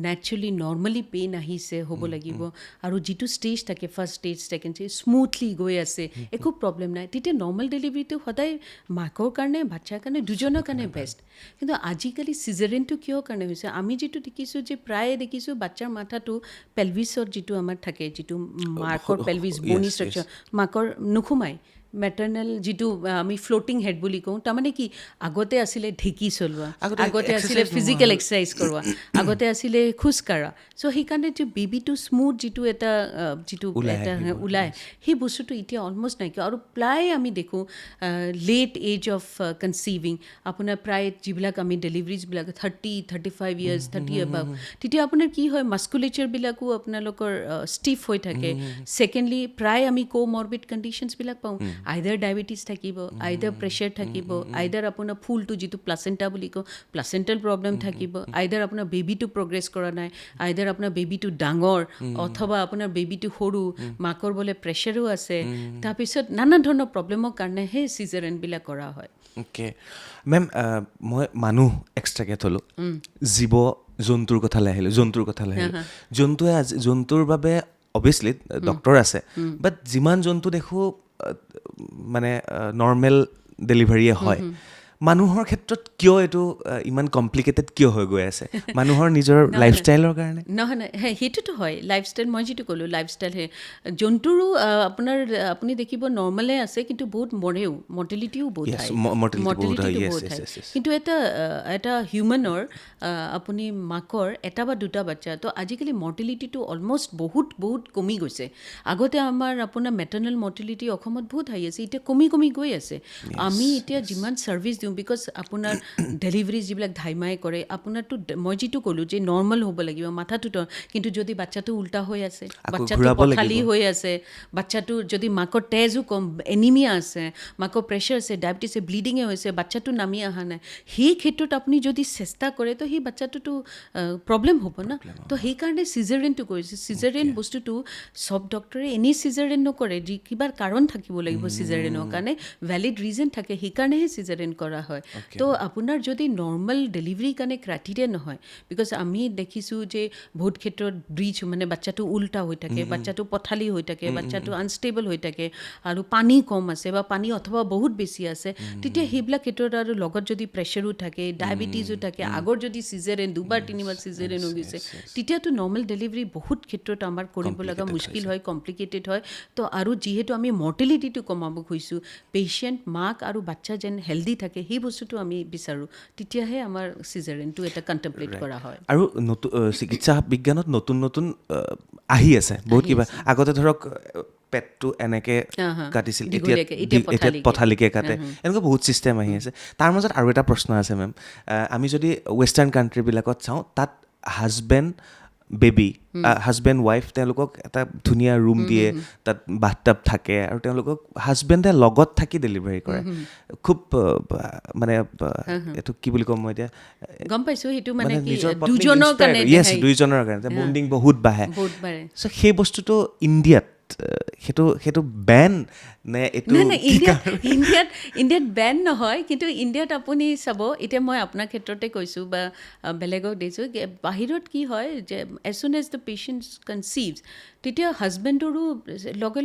নেচাৰেলি নৰ্মেলি পেইন আহিছে হ'ব লাগিব আৰু যিটো ষ্টেজ থাকে first stage second stage smoothly গৈ আছে একো প্ৰব্লেম নাই তেতিয়া নৰ্মেল ডেলিভাৰীটো সদায় মাকৰ কাৰণে বাচ্ছাৰ কাৰণে দুজনৰ কাৰণে বেষ্ট কিন্তু আজিকালি চিজাৰিনটো কিয় কাৰণে হৈছে আমি যিটো দেখিছোঁ যে প্ৰায়ে দেখিছোঁ বাচ্ছাৰ মাথাটো পেলভিছত যিটো আমাৰ থাকে যিটো মাকৰ পেলভিছ বনি ষ্ট্ৰাকচাৰ মাকৰ নোসোমায় মেটাৰ্নেল যিটো আমি ফ্ল'টিং হেড বুলি কওঁ তাৰমানে কি আগতে আছিলে ঢেঁকী চলোৱা আগতে আছিলে ফিজিকেল এক্সাৰচাইজ কৰোৱা আগতে আছিলে খোজকাঢ়া চ' সেইকাৰণে যে বেবীটো স্মুথ যিটো এটা যিটো এটা ওলায় সেই বস্তুটো এতিয়া অলমষ্ট নাইকিয়া আৰু প্ৰায় আমি দেখোঁ লেট এজ অফ কনচিভিং আপোনাৰ প্ৰায় যিবিলাক আমি ডেলিভাৰীজবিলাক 35 ইয়াৰ্ছ 30 এবাভ তেতিয়া আপোনাৰ কি হয় মাস্কুলেচাৰবিলাকো আপোনালোকৰ ষ্টিফ হৈ থাকে ছেকেণ্ডলি প্ৰায় আমি কোমৰ্বিড কণ্ডিশ্যনছবিলাক পাওঁ আইদাৰ ডায়েবেটিছ থাকিব আইদাৰ প্ৰেছাৰ থাকিব আইদাৰ আপোনাৰ ফুলটো যিটো প্লাচেণ্টা বুলি কওঁ প্লাচেণ্টেল প্ৰব্লেম থাকিব আইদাৰ আপোনাৰ বেবীটো প্ৰগ্ৰেছ কৰা নাই আইদাৰ আপোনাৰ বেবীটো ডাঙৰ অথবা আপোনাৰ বেবীটো সৰু মাকৰ বোলে প্ৰেছাৰো আছে তাৰপিছত নানা ধৰণৰ প্ৰব্লেমৰ কাৰণেহে চিজাৰিনবিলাক কৰা হয় অ'কে মেম মই মানুহ এক্সট্ৰাকৈ থ'লোঁ জীৱ জন্তুৰ কথালৈ আহিলোঁ জন্তুৰ বাবে অভিয়াছলি ডক্টৰ আছে বাট যিমান জন্তু দেখোঁ মানে নৰ্মেল ডেলিভাৰীয়ে হয় মানুহৰ ক্ষেত্ৰত কিয় এইটো ইমান কমপ্লিকেটেড কিয় হৈ গৈ আছে মানুহৰ নিজৰ লাইফষ্টাইলৰ কাৰণে নহয় সেইটোতো হয় লাইফষ্টাইল মই যিটো ক'লোঁ লাইফষ্টাইল জন্তুৰো আপোনাৰ আপুনি দেখিব নৰ্মেলে আছে কিন্তু বহুত মৰেও মৰ্টেলিটিও বহুত কিন্তু এটা হিউমেনৰ আপুনি মাকৰ এটা বা দুটা বাচ্চা তো আজিকালি মৰ্টেলিটিটো অলমষ্ট বহুত কমি গৈছে আগতে আমাৰ আপোনাৰ মেটাৰ্নেল মৰ্টেলিটি অসমত বহুত হাই আছে এতিয়া কমি গৈ আছে আমি এতিয়া যিমান ছাৰ্ভিচ বিকজ আপোনাৰ ডেলিভাৰী যিবিলাক ধাইমাই কৰে আপোনাৰতো মই যিটো ক'লোঁ যে নৰ্মেল হ'ব লাগিব মাথাটো কিন্তু যদি বাচ্চাটো উল্টা হৈ আছে বাচ্চাটো পথালি হৈ আছে বাচ্চাটোৰ যদি মাকৰ তেজো কম এনিমিয়া আছে মাকৰ প্ৰেছাৰ আছে ডায়েবেটিছ আছে ব্লিডিঙে হৈছে বাচ্চাটো নামি অহা নাই সেই ক্ষেত্ৰত আপুনি যদি চেষ্টা কৰে তো সেই বাচ্চাটোতো প্ৰব্লেম হ'ব না তো সেইকাৰণে চিজাৰিনটো কৰিছে চিজাৰিন বস্তুটো চব ডক্টৰে এনেই চিজাৰিন নকৰে যি কিবা কাৰণ থাকিব লাগিব চিজাৰিনৰ কাৰণে ভেলিড ৰিজন থাকে সেইকাৰণেহে চিজাৰিন কৰা হয় তো আপোনাৰ যদি নৰ্মেল ডেলিভাৰীৰ কাৰণে ক্ৰাইটেৰিয়া নহয় বিকজ আমি দেখিছোঁ যে বহুত ক্ষেত্ৰত ব্ৰিজ মানে বাচ্চাটো উল্টা হৈ থাকে বাচ্চাটো পথালি হৈ থাকে বাচ্চাটো আনষ্টেবল হৈ থাকে আৰু পানী কম আছে বা পানী অথবা বহুত বেছি আছে তেতিয়া সেইবিলাক ক্ষেত্ৰত আৰু লগত যদি প্ৰেছাৰো থাকে ডায়েবেটিছো থাকে আগৰ যদি চিজাৰিন 2-3 চিজাৰিন হৈ গৈছে তেতিয়াতো নৰ্মেল ডেলিভাৰী বহুত ক্ষেত্ৰত আমাৰ কৰিব লগা মুস্কিল হয় কমপ্লিকেটেড হয় তো আৰু যিহেতু আমি মৰ্টেলিটিটো কমাব খুজিছোঁ পেচেণ্ট মাক আৰু বাচ্চা যেন হেল্ডি থাকে সেই বস্তুটো আমি বিচাৰোঁ তেতিয়াহে আমাৰ চিজাৰিনটো এটা কণ্টেম্পলেট কৰা হয় আৰু চিকিৎসা বিজ্ঞানত নতুন আহি আছে বহুত কিবা আগতে ধৰক পেটটো এনেকৈ কাটিছিল এতিয়া পথালিকৈ কাটে এনেকুৱা বহুত ছিষ্টেম আহি আছে তাৰ মাজত আৰু এটা প্ৰশ্ন আছে মেম আমি যদি ৱেষ্টাৰ্ণ কাণ্ট্ৰিবিলাকত চাওঁ তাত হাজবেণ্ড ৱাইফ তেওঁলোকক এটা ধুনীয়া ৰুম দিয়ে তাত বাথটাব থাকে আৰু তেওঁলোকক হাজবেণ্ডে লগত থাকি ডেলিভাৰী কৰে খুব মানে এইটো কি বুলি ক'ম মই এতিয়া গম পাইছোঁ সেইটো মানে দুইজনৰ কাৰণে বণ্ডিং বহুত বাঢ়ে চ' সেই বস্তুটো ইণ্ডিয়াত সেইটো বেন নে এইটো ইণ্ডিয়াত বেন নহয় কিন্তু ইণ্ডিয়াত আপুনি চাব এতিয়া মই আপোনাৰ ক্ষেত্ৰতে কৈছোঁ বা বেলেগক দিছোঁ বাহিৰত কি হয় যে এজ চুন এজ দ্য পেচেণ্ট কনচিভছ তেতিয়া হাজবেণ্ডৰো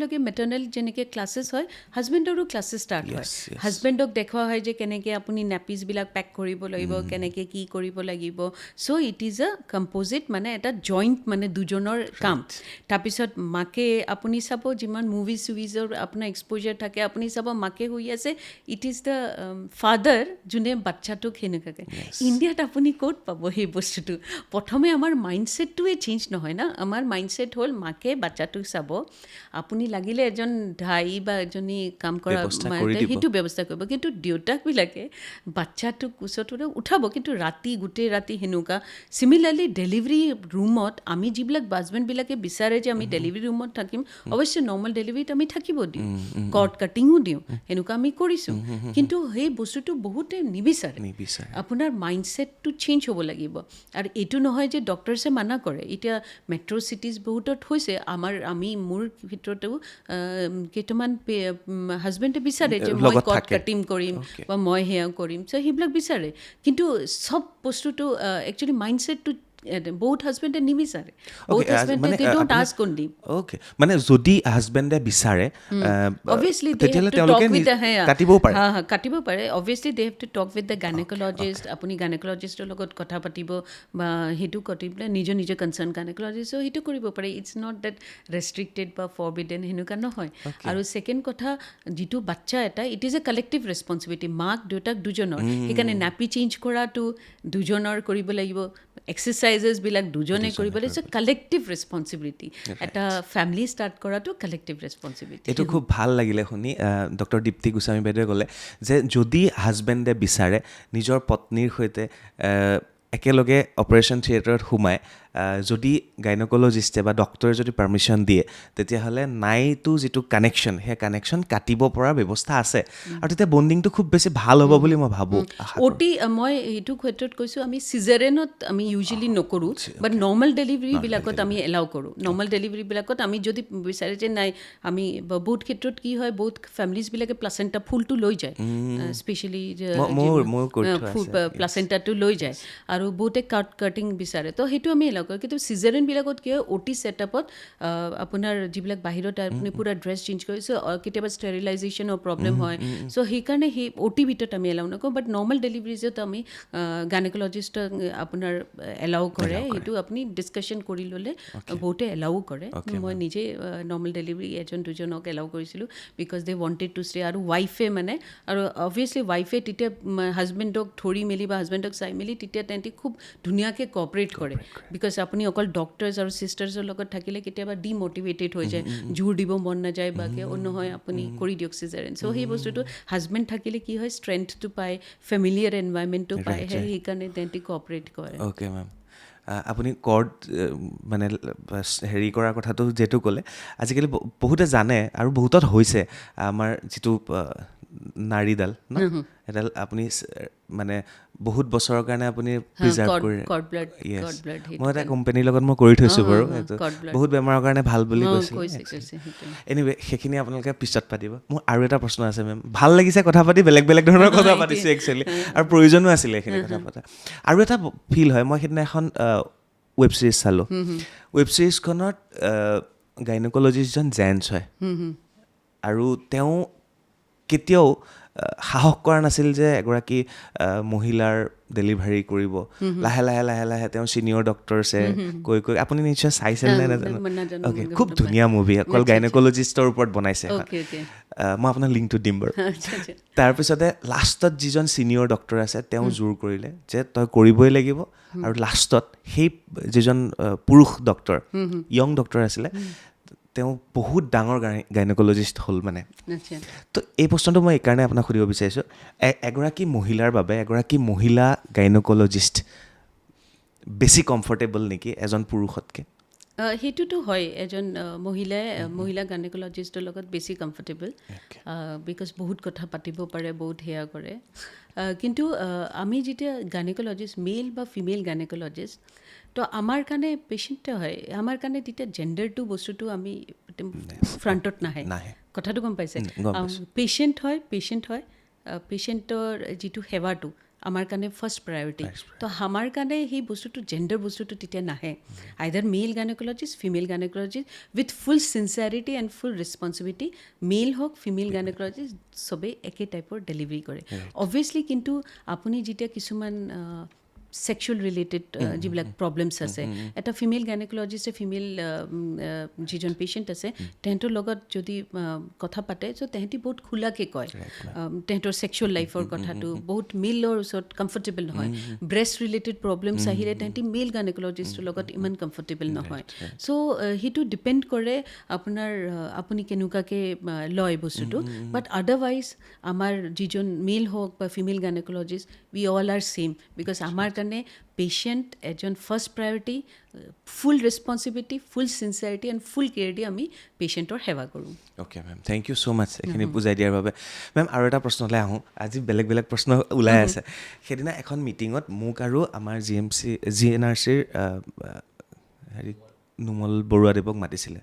লগে মেটাৰ্নেল যেনেকৈ ক্লাছেছ হয় হাজবেণ্ডৰো ক্লাছেছ ষ্টাৰ্ট হয় হাজবেণ্ডক দেখুওৱা হয় যে কেনেকৈ আপুনি নেপিছবিলাক পেক কৰিব লাগিব কেনেকৈ কি কৰিব লাগিব চ' ইট ইজ আ কম্প'জিট মানে এটা জইণ্ট মানে দুজনৰ কাম তাৰপিছত মাকে আপুনি চাব যিমান মুভিজৰ আপোনাৰ এক্সপ'জাৰ থাকে আপুনি চাব মাকে শুই আছে ইট ইজ দ্য ফাদাৰ যোনে বাচ্চাটোক সেনেকুৱাকৈ ইণ্ডিয়াত আপুনি ক'ত পাব সেই বস্তুটো প্ৰথমে আমাৰ মাইণ্ডছেটটোৱে চেঞ্জ নহয় না আমাৰ মাইণ্ডছেট হ'ল মাকে সেই বাচ্চাটোক চাব আপুনি লাগিলে এজন ধাই বা এজনী কাম কৰা ব্যৱস্থা কৰি দিব। সেইটো ব্যৱস্থা কৰিব কিন্তু দেউতাকবিলাকে বাচ্চাটোক ওচৰত উঠাব কিন্তু ৰাতি গোটেই ৰাতি সেনেকুৱা চিমিলাৰলি ডেলিভাৰী ৰুমত আমি যিবিলাক হাজবেণ্ডবিলাকে বিচাৰে যে আমি ডেলিভাৰী ৰুমত থাকিম অৱশ্যে নৰ্মেল ডেলিভাৰীত আমি থাকিব দিওঁ কৰ্ড কাটিঙো দিওঁ সেনেকুৱা আমি কৰিছোঁ কিন্তু সেই বস্তুটো বহুতে নিবিচাৰে আপোনাৰ মাইণ্ডছেটটো চেঞ্জ হ'ব লাগিব আৰু এইটো নহয় যে ডক্টৰছে মানা কৰে এতিয়া মেট্ৰ' চিটিজ বহুতত হৈছে মোৰ ক্ষেত্ৰতেও কেইটামান হাজবেণ্ডে বিচাৰে যে মই কৰ্ড কাটিং কৰিম বা মই সেয়া কৰিম চ' সেইবিলাক বিচাৰে কিন্তু চব বস্তুটো একচুৱেলি মাইণ্ডছেটটো বহুত হাজবেণ্ডে নিবিচাৰে বহুত হাজবেণ্ডে they don't ask only okay মানে যদি হাজবেণ্ডে বিচাৰে obviously they তেতিয়াহ'লে have to তেওঁলোকে talk with the কাটিবও পাৰে কাটিব পাৰে obviously they have to talk with the gynecologist আপুনি gynecologistৰ লগত কথা পাতিব বা সেইটো কাটিবলৈ নিজৰ কনচাৰ্ণ gynecologist সেইটো কৰিব পাৰে ইটছ নট ডেট ৰেষ্ট্ৰিক্টেড বা ফৰবিডেন সেনেকুৱা নহয় আৰু ছেকেণ্ড কথা যিটো বাচ্চা এটা it is a collective responsibility মাক দেউতাক দুজনৰ সেইকাৰণে নাপি চেঞ্জ কৰাটো দুজনৰ কৰিব লাগিব এক্সাৰচাইজেছবিলাক দুজনে কৰিব লাগিব ইটছ এ কালেক্টিভ ৰেছপনচিবিলিটি এটা ফেমিলি ষ্টাৰ্ট কৰাটো কালেক্টিভ ৰেছপনচিবিলিটি এইটো খুব ভাল লাগিলে শুনি ডক্টৰ দীপ্তি গোস্বামী বাইদেৱে ক'লে যে যদি হাজবেণ্ডে বিচাৰে নিজৰ পত্নীৰ সৈতে একেলগে অপাৰেশ্যন থিয়েটাৰত সোমাই যদি গাইনকলজিষ্টে বা ডক্টৰে যদি পাৰ্মিশ্যন দিয়ে তেতিয়াহ'লে নাইটো যিটো কানেকশ্যন সেই কানেকশ্যন কাটিব পৰা ব্যৱস্থা আছে আৰু তেতিয়া বণ্ডিংটো খুব বেছি ভাল হ'ব বুলি মই ভাবোঁ অতি মই এইটো ক্ষেত্ৰত কৈছোঁ আমি চিজাৰেনত আমি ইউজুৱেলি নকৰোঁ বাট নৰ্মেল ডেলিভাৰীবিলাকত আমি এলাউ কৰোঁ নৰ্মেল ডেলিভাৰীবিলাকত আমি যদি বিচাৰে যে নাই আমি বহুত ক্ষেত্ৰত কি হয় বহুত ফেমিলিজবিলাকে প্লাচেণ্টা ফুলটো লৈ যায় স্পেচিয়েলি প্লাচেণ্টাটো লৈ যায় আৰু বহুতে কাটিং বিচাৰে তো সেইটো আমি এলাউ কৰোঁ কিন্তু চিজাৰেনবিলাকত কি হয় অ'টি ছেটআপত আপোনাৰ যিবিলাক বাহিৰত আপুনি পূৰা ড্ৰেছ চেঞ্জ কৰিছে কেতিয়াবা ষ্টেৰিলাইজেশ্যনৰ প্ৰব্লেম হয় চ' সেইকাৰণে সেই অ'টি ভিতৰত আমি এলাউ নকৰোঁ বাট নৰ্মেল ডেলিভাৰীজত আমি গাইনকলজিষ্টক আপোনাৰ এলাউ কৰে সেইটো আপুনি ডিছকাশ্যন কৰি ল'লে বহুতে এলাউ কৰে মই নিজে নৰ্মেল ডেলিভাৰী এজন দুজনক এলাউ কৰিছিলোঁ because they wanted two stay আৰু ৱাইফে মানে আৰু অবভিয়াছলি ৱাইফে তেতিয়া হাজবেণ্ডক ধৰি মেলি বা হাজবেণ্ডক চাই মেলি তেতিয়া তেহেঁতি খুব ধুনীয়াকৈ কঅপাৰেট কৰে বিকজ আপুনি অকল ডক্টৰ্ছ আৰু চিষ্টাৰ্ছৰ লগত থাকিলে কেতিয়াবা ডিমটিভেটেড হৈ যায় জোৰ দিব মন নাযায় বা নহয় আপুনি কৰি দিয়ক চিজাৰেন চ' সেই বস্তুটো হাজবেণ্ড থাকিলে কি হয় ষ্ট্ৰেংথটো পায় ফেমিলিয়াৰ এনভাইৰমেণ্টটো পায় সেইকাৰণে তেহেঁতি কঅপাৰেট কৰে অ'কে মেম আপুনি কৰ্ড মানে হেৰি কৰাৰ কথাটো যিহেতু ক'লে আজিকালি বহুতে জানে আৰু বহুতত হৈছে আমাৰ যিটো নাড়ীডাল ন এডাল আপুনি মানে বহুত বছৰৰ কাৰণে আপুনি প্ৰিজাৰ্ভ কৰি মই এটা কোম্পানীৰ লগত মই কৰি থৈছোঁ বাৰু সেইটো বহুত বেমাৰৰ কাৰণে ভাল বুলি কৈছিল এনিৱে সেইখিনি আপোনালোকে পিছত পাতিব মোৰ আৰু এটা প্ৰশ্ন আছে মেম ভাল লাগিছে কথা পাতি বেলেগ ধৰণৰ কথা পাতিছোঁ একচুৱেলি আৰু প্ৰয়োজনো আছিলে এইখিনি কথা পতা আৰু এটা ফিল হয় মই সেইদিনা এখন ৱেব ছিৰিজ চালোঁ ৱেব ছিৰিজখনত গাইনকলজিষ্টজন জেন্টছ হয় আৰু তেওঁ কেতিয়াও সাহস কৰা নাছিল যে এগৰাকী মহিলাৰ ডেলিভাৰী কৰিব লাহে লাহে তেওঁ ছিনিয়ৰ ডক্টৰছে কৈ আপুনি নিশ্চয় চাইছিল নে নাজানো অ'কে খুব ধুনীয়া মুভি অকল গাইনকলজিষ্টৰ ওপৰত বনাইছে মই আপোনাৰ লিংকটো দিম বাৰু তাৰপিছতে লাষ্টত যিজন ছিনিয়ৰ ডক্টৰ আছে তেওঁ জোৰ কৰিলে যে তই কৰিবই লাগিব আৰু লাষ্টত সেই যিজন পুৰুষ ডক্টৰ য়ং ডক্টৰ আছিলে তেওঁ বহুত ডাঙৰ গাইনকলজিষ্ট হ'ল মানে তো এই প্ৰশ্নটো মই এইকাৰণে আপোনাক সুধিব বিচাৰিছোঁ এগৰাকী মহিলাৰ বাবে এগৰাকী মহিলা গাইনকলজিষ্ট বেছি কমফৰ্টেবল নেকি এজন পুৰুষতকৈ সেইটোতো হয় এজন মহিলা গাইনকলজিষ্টৰ লগত বেছি কমফৰ্টেবল বিকজ বহুত কথা পাতিব পাৰে বহুত সেয়া কৰে কিন্তু আমি যেতিয়া গাইনকলজিষ্ট মেল বা ফিমেল গাইনকলজিষ্ট তো আমাৰ কাৰণে পেচেণ্টে হয় আমাৰ কাৰণে তেতিয়া জেণ্ডাৰটো বস্তুটো আমি ফ্ৰণ্টত নাহে কথাটো গম পাইছে পেচেণ্ট হয় পেচেণ্টৰ যিটো সেৱাটো আমাৰ কাৰণে ফাৰ্ষ্ট প্ৰায়ৰিটি তো আমাৰ কাৰণে সেই বস্তুটো জেণ্ডাৰ বস্তুটো তেতিয়া নাহে either male gynaecologist female gynaecologist with full sincerity and full responsibility male হওক ফিমেল গাইনকলজিষ্ট চবেই একে টাইপৰ ডেলিভাৰী কৰে অবভিয়াছলি কিন্তু আপুনি যেতিয়া কিছুমান ছেক্সুৱেল ৰিলেটেড যিবিলাক প্ৰব্লেমছ আছে এটা ফিমেল গাইনেকলজিষ্টে ফিমেল যিজন পেচেণ্ট আছে তেহেঁতৰ লগত যদি কথা পাতে চ' তেহেঁতি বহুত খোলাকৈ কয় তেহেঁতৰ ছেক্সুৱেল লাইফৰ কথাটো বহুত মেলৰ ওচৰত কমফৰ্টেবল নহয় ব্ৰেষ্ট ৰিলেটেড প্ৰব্লেমছ আহিলে তেহেঁতি মেল গাইনেকলজিষ্টৰ লগত ইমান কমফৰ্টেবল নহয় চ' সেইটো ডিপেণ্ড কৰে আপোনাৰ আপুনি কেনেকুৱাকৈ লয় বস্তুটো বাট আদাৰৱাইজ আমাৰ যিজন মেল হওক বা female gynaecologist we all are same because আমাৰ কাৰণে পেচেণ্ট এজন first priority full responsibility full sincerity and full care দি আমি পেচেণ্টৰ সেৱা কৰোঁ okay ma'am thank you so' much এইখিনি বুজাই দিয়াৰ বাবে মেম আৰু এটা প্ৰশ্নলৈ আহোঁ আজি বেলেগ বেলেগ প্ৰশ্ন ওলাই আছে সেইদিনা এখন মিটিঙত মোক আৰু আমাৰ GNRCৰ হেৰি নুমল বৰুৱাদেৱক মাতিছিলে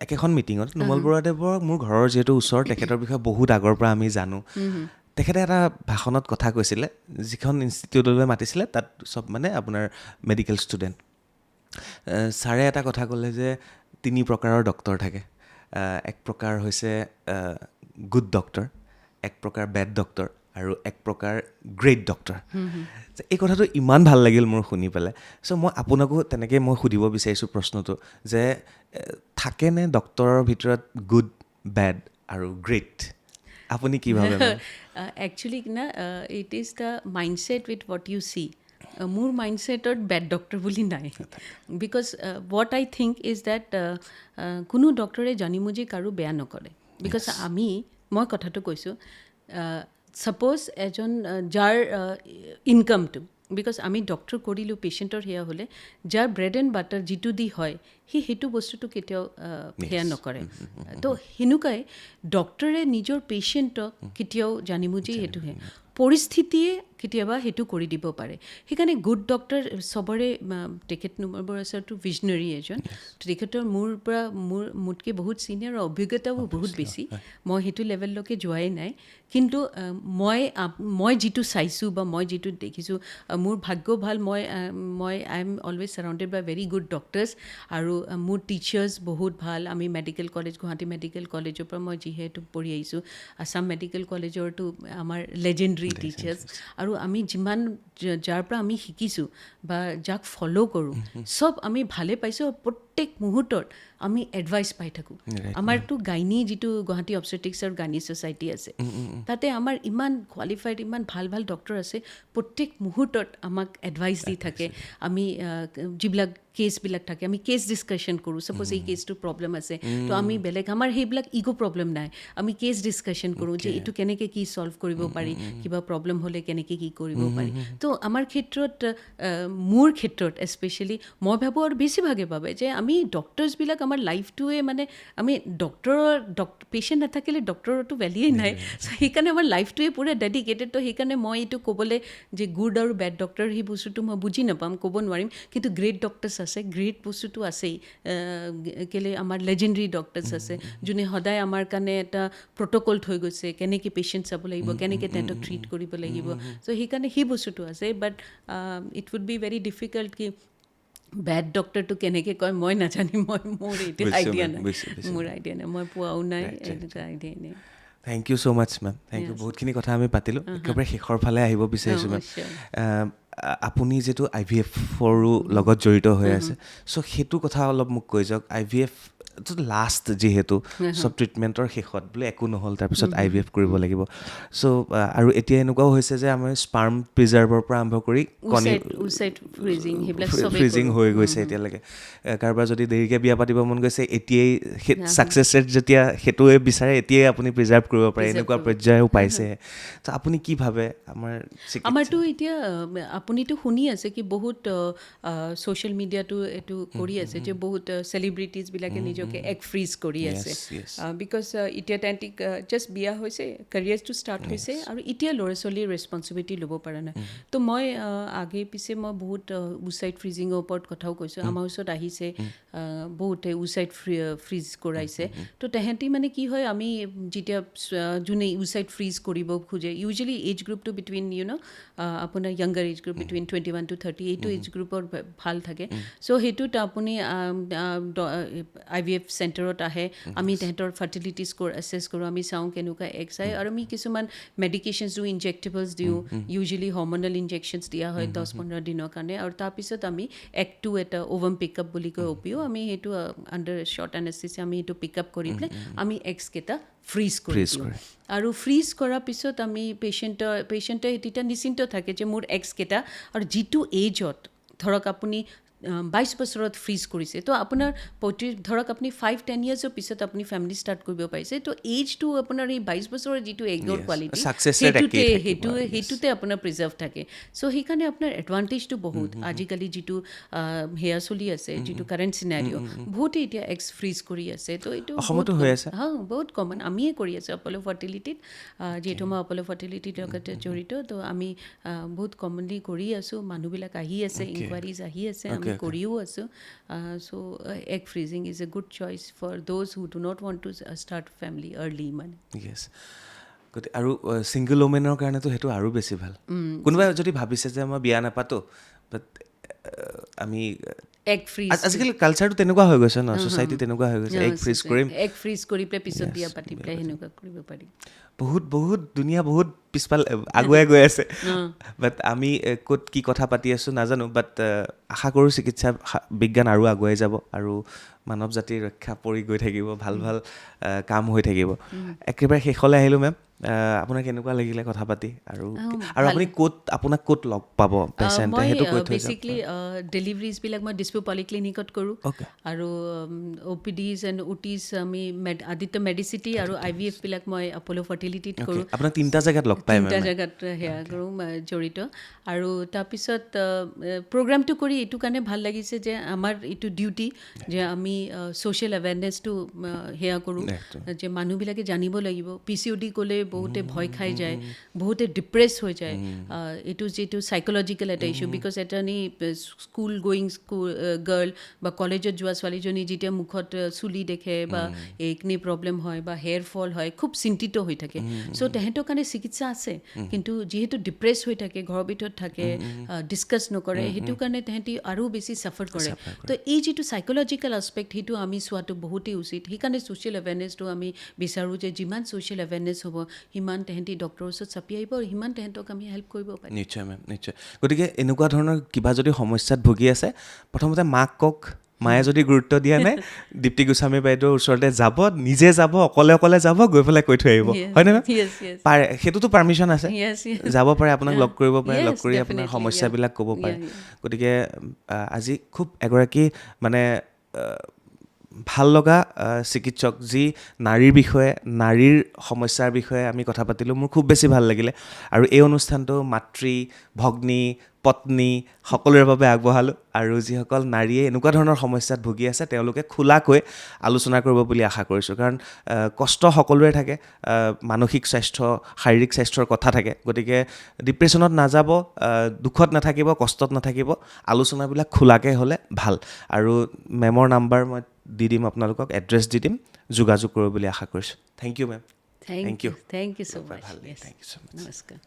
একেখন মিটিঙত নুমল বৰুৱাদেৱৰ মোৰ ঘৰৰ যিহেতু ওচৰ তেখেতৰ বিষয়ে বহুত আগৰ পৰা আমি জানো তেখেতে এটা ভাষণত কথা কৈছিলে যিখন ইনষ্টিটিউটলৈ মাতিছিলে তাত চব মানে আপোনাৰ মেডিকেল ষ্টুডেণ্ট ছাৰে এটা কথা ক'লে যে 3 প্ৰকাৰৰ ডক্তৰ থাকে এক প্ৰকাৰ হৈছে গুড ডক্তৰ এক প্ৰকাৰ বেড ডক্তৰ আৰু এক প্ৰকাৰ গ্ৰেট ডক্তৰ এই কথাটো ইমান ভাল লাগিল মোৰ শুনি পেলাই চ' মই আপোনাকো তেনেকৈ মই সুধিব বিচাৰিছোঁ প্ৰশ্নটো যে থাকেনে ডক্তৰৰ ভিতৰত গুড বেড আৰু গ্ৰেট আপুনি কি ভাবে একচুৱেলি না it is the mindset with what you see মোৰ মাইণ্ডছেটত বেড ডক্তৰ বুলি নাই because what I think is that কোনো ডক্তৰে জানি বুজি কাৰো বেয়া নকৰে বিকজ মই কথাটো কৈছোঁ ছাপ'জ এজন যাৰ ইনকামটো বিকজ আমি ডক্তৰ কৰিলোঁ পেচেণ্টৰ সেয়া হ'লে যাৰ ব্ৰেড এণ্ড বাটাৰ যিটো দি হয় সেইটো বস্তুটো কেতিয়াও সেয়া নকৰে তো সেনেকুৱাই ডক্তৰে নিজৰ পেচেণ্টক কেতিয়াও জানি বুজি সেইটোহে পৰিস্থিতিয়ে কেতিয়াবা সেইটো কৰি দিব পাৰে সেইকাৰণে গুড ডক্তৰ চবৰে তেখেত নুমল বৰুৱা ছাৰটো ভিজনেৰী এজন তেখেতৰ মোতকৈ বহুত ছিনিয়ৰ আৰু অভিজ্ঞতাও বহুত বেছি মই সেইটো লেভেললৈকে যোৱাই নাই কিন্তু মই যিটো চাইছোঁ বা মই যিটো দেখিছোঁ মোৰ ভাগ্য ভাল মই I am always surrounded by very good doctors আৰু মোৰ টিচাৰ্ছ বহুত ভাল আমি মেডিকেল কলেজ গুৱাহাটী মেডিকেল কলেজৰ পৰা মই যিহেতু পঢ়ি আহিছোঁ আছাম মেডিকেল কলেজৰতো আমাৰ লেজেণ্ডৰী টিচাৰ্ছ আৰু আমি যিমান যাৰ পৰা আমি শিকিছোঁ বা যাক ফ'ল' কৰোঁ চব আমি ভালে পাইছোঁ প্ৰত্যেক মুহূৰ্তত আমি এডভাইচ পাই থাকোঁ আমাৰতো গাইনী যিটো গুৱাহাটী অবষ্টেট্ৰিক্সৰ গাইনী ছ'চাইটি আছে তাতে আমাৰ ইমান কোৱালিফাইড ইমান ভাল ভাল ডক্টৰ আছে প্ৰত্যেক মুহূৰ্তত আমাক এডভাইচ দি থাকে আমি যিবিলাক কেছবিলাক থাকে আমি কেছ ডিছকাশ্যন কৰোঁ ছাপ'জ এই কেছটোৰ প্ৰব্লেম আছে তো আমি বেলেগ আমাৰ সেইবিলাক ইগ' প্ৰব্লেম নাই আমি কেছ ডিছকাশ্যন কৰোঁ যে এইটো কেনেকৈ কি ছল্ভ কৰিব পাৰি কিবা প্ৰব্লেম হ'লে কেনেকৈ কি কৰিব পাৰি তো আমাৰ ক্ষেত্ৰত মোৰ ক্ষেত্ৰত এস্পেচিয়েলি মই ভাবোঁ আৰু বেছিভাগে ভাবে যে আমি ডক্টৰ্ছবিলাক আমাৰ লাইফটোৱে মানে আমি পেচেণ্ট নাথাকিলে ডক্টৰৰতো ভেলিউৱে নাই চ' সেইকাৰণে আমাৰ লাইফটোৱে পুৰা ডেডিকেটেড তো সেইকাৰণে মই এইটো ক'বলৈ যে গুড আৰু বেড ডক্টৰ সেই বস্তুটো মই বুজি নাপাম ক'ব নোৱাৰিম কিন্তু গ্ৰেট ডক্টৰ্ছ আছে গ্ৰেট বস্তুটো আছেই কেলৈ আমাৰ লেজেণ্ডৰী ডক্টৰ্ছ আছে যোনে সদায় আমাৰ কাৰণে এটা প্ৰট'কল থৈ গৈছে কেনেকৈ পেচেণ্ট চাব লাগিব কেনেকৈ তেহেঁতক ট্ৰিট কৰিব লাগিব চ' সেইকাৰণে সেই বস্তুটো আছে but it would be very difficult কি বেড ডক্টৰটো কেনেকৈ কয় মই নাজানিম মোৰ এইটো আইডিয়া নাই মই পোৱাও নাই এনেকুৱা আইডিয়া নাই thank you so' much ma'am thank you বহুতখিনি কথা আমি পাতিলোঁ একেবাৰে শেষৰ ফালে আহিব বিচাৰিছোঁ মেম আপুনি যিটো IVF-ৰো লগত জড়িত হৈ আছে চ' সেইটো কথা অলপ মোক কৈ যাওক IVF লাষ্ট যিহেতু চব ট্ৰিটমেণ্টৰ শেষত বোলে একো নহ'ল তাৰপিছত IVF কৰিব লাগিব চ' আৰু এতিয়া এনেকুৱাও হৈছে যে আমাৰ স্পাৰ্ম প্ৰিজাৰ্ভৰ পৰা আৰম্ভ কৰি কণী ফ্ৰিজিং হৈ গৈছে এতিয়ালৈকে কাৰোবাৰ যদি দেৰিকৈ বিয়া পাতিব মন গৈছে এতিয়াই ছাকচেছ ৰেট যেতিয়া সেইটোৱে বিচাৰে এতিয়াই আপুনি প্ৰিজাৰ্ভ কৰিব পাৰে এনেকুৱা পৰ্যায়ো পাইছে ত' আপুনি কি ভাবে আমাৰতো এতিয়া আপুনিতো শুনি আছে কি বহুত ছ'চিয়েল মিডিয়াটো এইটো কৰি আছে যে বহুত চেলিব্ৰিটিজবিলাকে নিজকে এগ ফ্ৰিজ কৰি আছে বিকজ এতিয়া তেহেঁতিক জাষ্ট বিয়া হৈছে কেৰিয়াৰটো ষ্টাৰ্ট হৈছে আৰু এতিয়া ল'ৰা ছোৱালীৰ ৰেছপনচিবিলিটি ল'ব পৰা নাই তো মই আগে পিছে মই বহুত উচাইড ফ্ৰিজিঙৰ ওপৰত কথাও কৈছোঁ আমাৰ ওচৰত আহিছে বহুতে উচাইড ফ্ৰিজ কৰাইছে তো তেহেঁতি মানে কি হয় আমি যেতিয়া যোনে উচাইড ফ্ৰিজ কৰিব খোজে ইউজুৱেলি এজ গ্ৰুপটো বিটুইন আপোনাৰ য়ংগাৰ এজ গ্ৰুপ বিটুইন 21 to 30 এইটো এজ গ্ৰুপৰ ভাল থাকে চ' সেইটোত আপুনি IVF IVF চেণ্টাৰত আহে আমি তেহেঁতৰ ফাৰ্টিলিটি স্ক'ৰ এছেছ কৰোঁ আমি চাওঁ কেনেকুৱা এগ চাই আৰু আমি কিছুমান মেডিকেশ্যনছ দিওঁ ইনজেক্টেবলছ দিওঁ ইউজুৱেলি হৰ্মনেল ইনজেকশ্যনছ দিয়া হয় 10-15 দিনৰ কাৰণে আৰু তাৰপিছত আমি এগটো এটা অ'ভাম পিকআপ বুলি কয় অপিও আমি সেইটো আণ্ডাৰ শ্বৰ্ট এনেস্থেচিয়া আমি সেইটো পিকআপ কৰি পেলাই আমি এগছকেইটা ফ্ৰিজ কৰি দিওঁ আৰু ফ্ৰিজ কৰাৰ পিছত আমি পেচেণ্টে তেতিয়া নিশ্চিন্ত থাকে যে মোৰ এগছকেইটা আৰু যিটো এজত ধৰক আপুনি 22 বছৰত ফ্ৰিজ কৰিছে তো আপোনাৰ ধৰক আপুনি 5-10 ইয়াৰ্ছৰ পিছত আপুনি ফেমিলি ষ্টাৰ্ট কৰিব পাৰিছে তো এজটো আপোনাৰ এই 22 বছৰৰ যিটো এগৰ কোৱালিটি সেইটোতে আপোনাৰ প্ৰিজাৰ্ভ থাকে চ' সেইকাৰণে আপোনাৰ এডভান্টেজটো বহুত আজিকালি যিটো সেয়া চলি আছে যিটো কাৰেণ্ট চিনাৰিঅ' বহুতে এতিয়া এগছ ফ্ৰিজ কৰি আছে তো এইটো বহুত কমন আমিয়ে কৰি আছোঁ আপ'ল' ফাৰ্টিলিটিত যিহেতু মই আপ'ল' ফাৰ্টিলিটিৰ লগতে জড়িত তো আমি বহুত কমনলি কৰি আছোঁ মানুহবিলাক আহি আছে ইনকুৱাৰিজ আহি আছে আমি কৰিও আছোঁ so' egg freezing is a good choice for those who do not want to start family early মানে গতিকে আৰু ছিংগল ওমেনৰ কাৰণেতো সেইটো আৰু বেছি ভাল কোনোবাই যদি ভাবিছে যে মই বিয়া নাপাতো বাট আমি এগ ফ্ৰিজ আজিকালি কালচাৰটো তেনেকুৱা হৈ গৈছে ন ছ'চাইটি তেনেকুৱা হৈ গৈছে এগ ফ্ৰিজ কৰিম এগ ফ্ৰিজ কৰি পেলাই পিছত বিয়া পাতি পেলাই সেনেকুৱা কৰিব পাৰি বহুত দুনিয়া বহুত পিছফাল আগুৱাই গৈ আছে বাট আমি ক'ত কি কথা পাতি আছোঁ নাজানো বাট আশা কৰোঁ চিকিৎসা বিজ্ঞান আৰু আগুৱাই যাব আৰু মানৱ জাতিৰ ৰক্ষা পৰি গৈ থাকিব ভাল ভাল কাম হৈ থাকিব একেবাৰে শেষলৈ আহিলোঁ মেম আপোনাৰ কেনেকুৱা লাগিলে কথা পাতি আৰু আপুনি আপোনাক ক'ত লগ পাব পেচেণ্টে সেইটো কৈ থৈ বেচিকলি ডেলিভাৰীজবিলাক মই দিছপুৰ পলিক্লিনিকত কৰোঁ আৰু OPDs এণ্ড OTs আমি আদিত্য মেডিচিটি আৰু IVFবিলাক মই আপ'ল' ফাৰ্টিলিটিত কৰোঁ আপোনাক 3টা জেগাত লগ পায় 3টা জেগাত সেয়া কৰোঁ জড়িত আৰু তাৰপিছত প্ৰগ্ৰামটো কৰি এইটো কাৰণে ভাল লাগিছে যে আমাৰ এইটো ডিউটি যে আমি ছ'চিয়েল এৱেৰনেছটো সেয়া কৰোঁ যে মানুহবিলাকে জানিব লাগিব PCOD ক'লে বহুতে ভয় খাই যায় বহুতে ডিপ্ৰেছ হৈ যায় এইটো যিটো চাইক'লজিকেল এটা ইছ্যু বিকজ এটানি স্কুল গোয়িং গাৰ্ল বা কলেজত যোৱা ছোৱালীজনী যেতিয়া মুখত চুলি দেখে বা একনি প্ৰব্লেম হয় বা হেয়াৰ ফল হয় খুব চিন্তিত হৈ থাকে চ' তেহেঁতৰ কাৰণে চিকিৎসা আছে কিন্তু যিহেতু ডিপ্ৰেছ হৈ থাকে ঘৰৰ ভিতৰত থাকে ডিছকাছ নকৰে সেইটো কাৰণে তেহেঁতি আৰু বেছি ছাফাৰ কৰে তো এই যিটো চাইক'লজিকেল আসপেক্ট সেইটো আমি চোৱাটো বহুতেই উচিত সেইকাৰণে ছ'চিয়েল এৱেৰনেছটো আমি বিচাৰোঁ যে যিমান ছ'চিয়েল এৱেৰনেছ হ'ব সিমান তেহেঁতি ডক্টৰৰ ওচৰত চাপি আহিব আৰু সিমান তেহেঁতক আমি হেল্প কৰিব পাৰিম নিশ্চয় মেম নিশ্চয় গতিকে এনেকুৱা ধৰণৰ কিবা যদি সমস্যাত ভুগি আছে প্ৰথমতে মাক কওক মায়ে যদি গুৰুত্ব দিয়া নাই দীপ্তি গোস্বামী বাইদেউৰ ওচৰতে যাব নিজে যাব অকলে যাব গৈ পেলাই কৈ থৈ আহিব হয়নে পাৰে সেইটোতো পাৰ্মিশ্যন আছে যাব পাৰে আপোনাক লগ কৰিব পাৰে লগ কৰি আপোনাৰ সমস্যাবিলাক ক'ব পাৰে গতিকে আজি খুব এগৰাকী মানে ভাল লগা চিকিৎসক যি নাৰীৰ বিষয়ে নাৰীৰ সমস্যাৰ বিষয়ে আমি কথা পাতিলোঁ মোৰ খুব বেছি ভাল লাগিলে আৰু এই অনুষ্ঠানটো মাতৃ ভগ্নী পত্নী সকলোৰে বাবে আগবঢ়ালোঁ আৰু যিসকল নাৰীয়ে এনেকুৱা ধৰণৰ সমস্যাত ভুগি আছে তেওঁলোকে খোলাকৈ আলোচনা কৰিব বুলি আশা কৰিছোঁ কাৰণ কষ্ট সকলোৰে থাকে মানসিক স্বাস্থ্য শাৰীৰিক স্বাস্থ্যৰ কথা থাকে গতিকে ডিপ্ৰেশ্যনত নাযাব দুখত নাথাকিব কষ্টত নাথাকিব আলোচনাবিলাক খোলাকৈ হ'লে ভাল আৰু মেমৰ নাম্বাৰ মই দি দিম আপোনালোকক এড্ৰেছ দি দিম যোগাযোগ কৰিব বুলি আশা কৰিছোঁ thank you ma'am thank you so' much thank you so' much নমস্কাৰ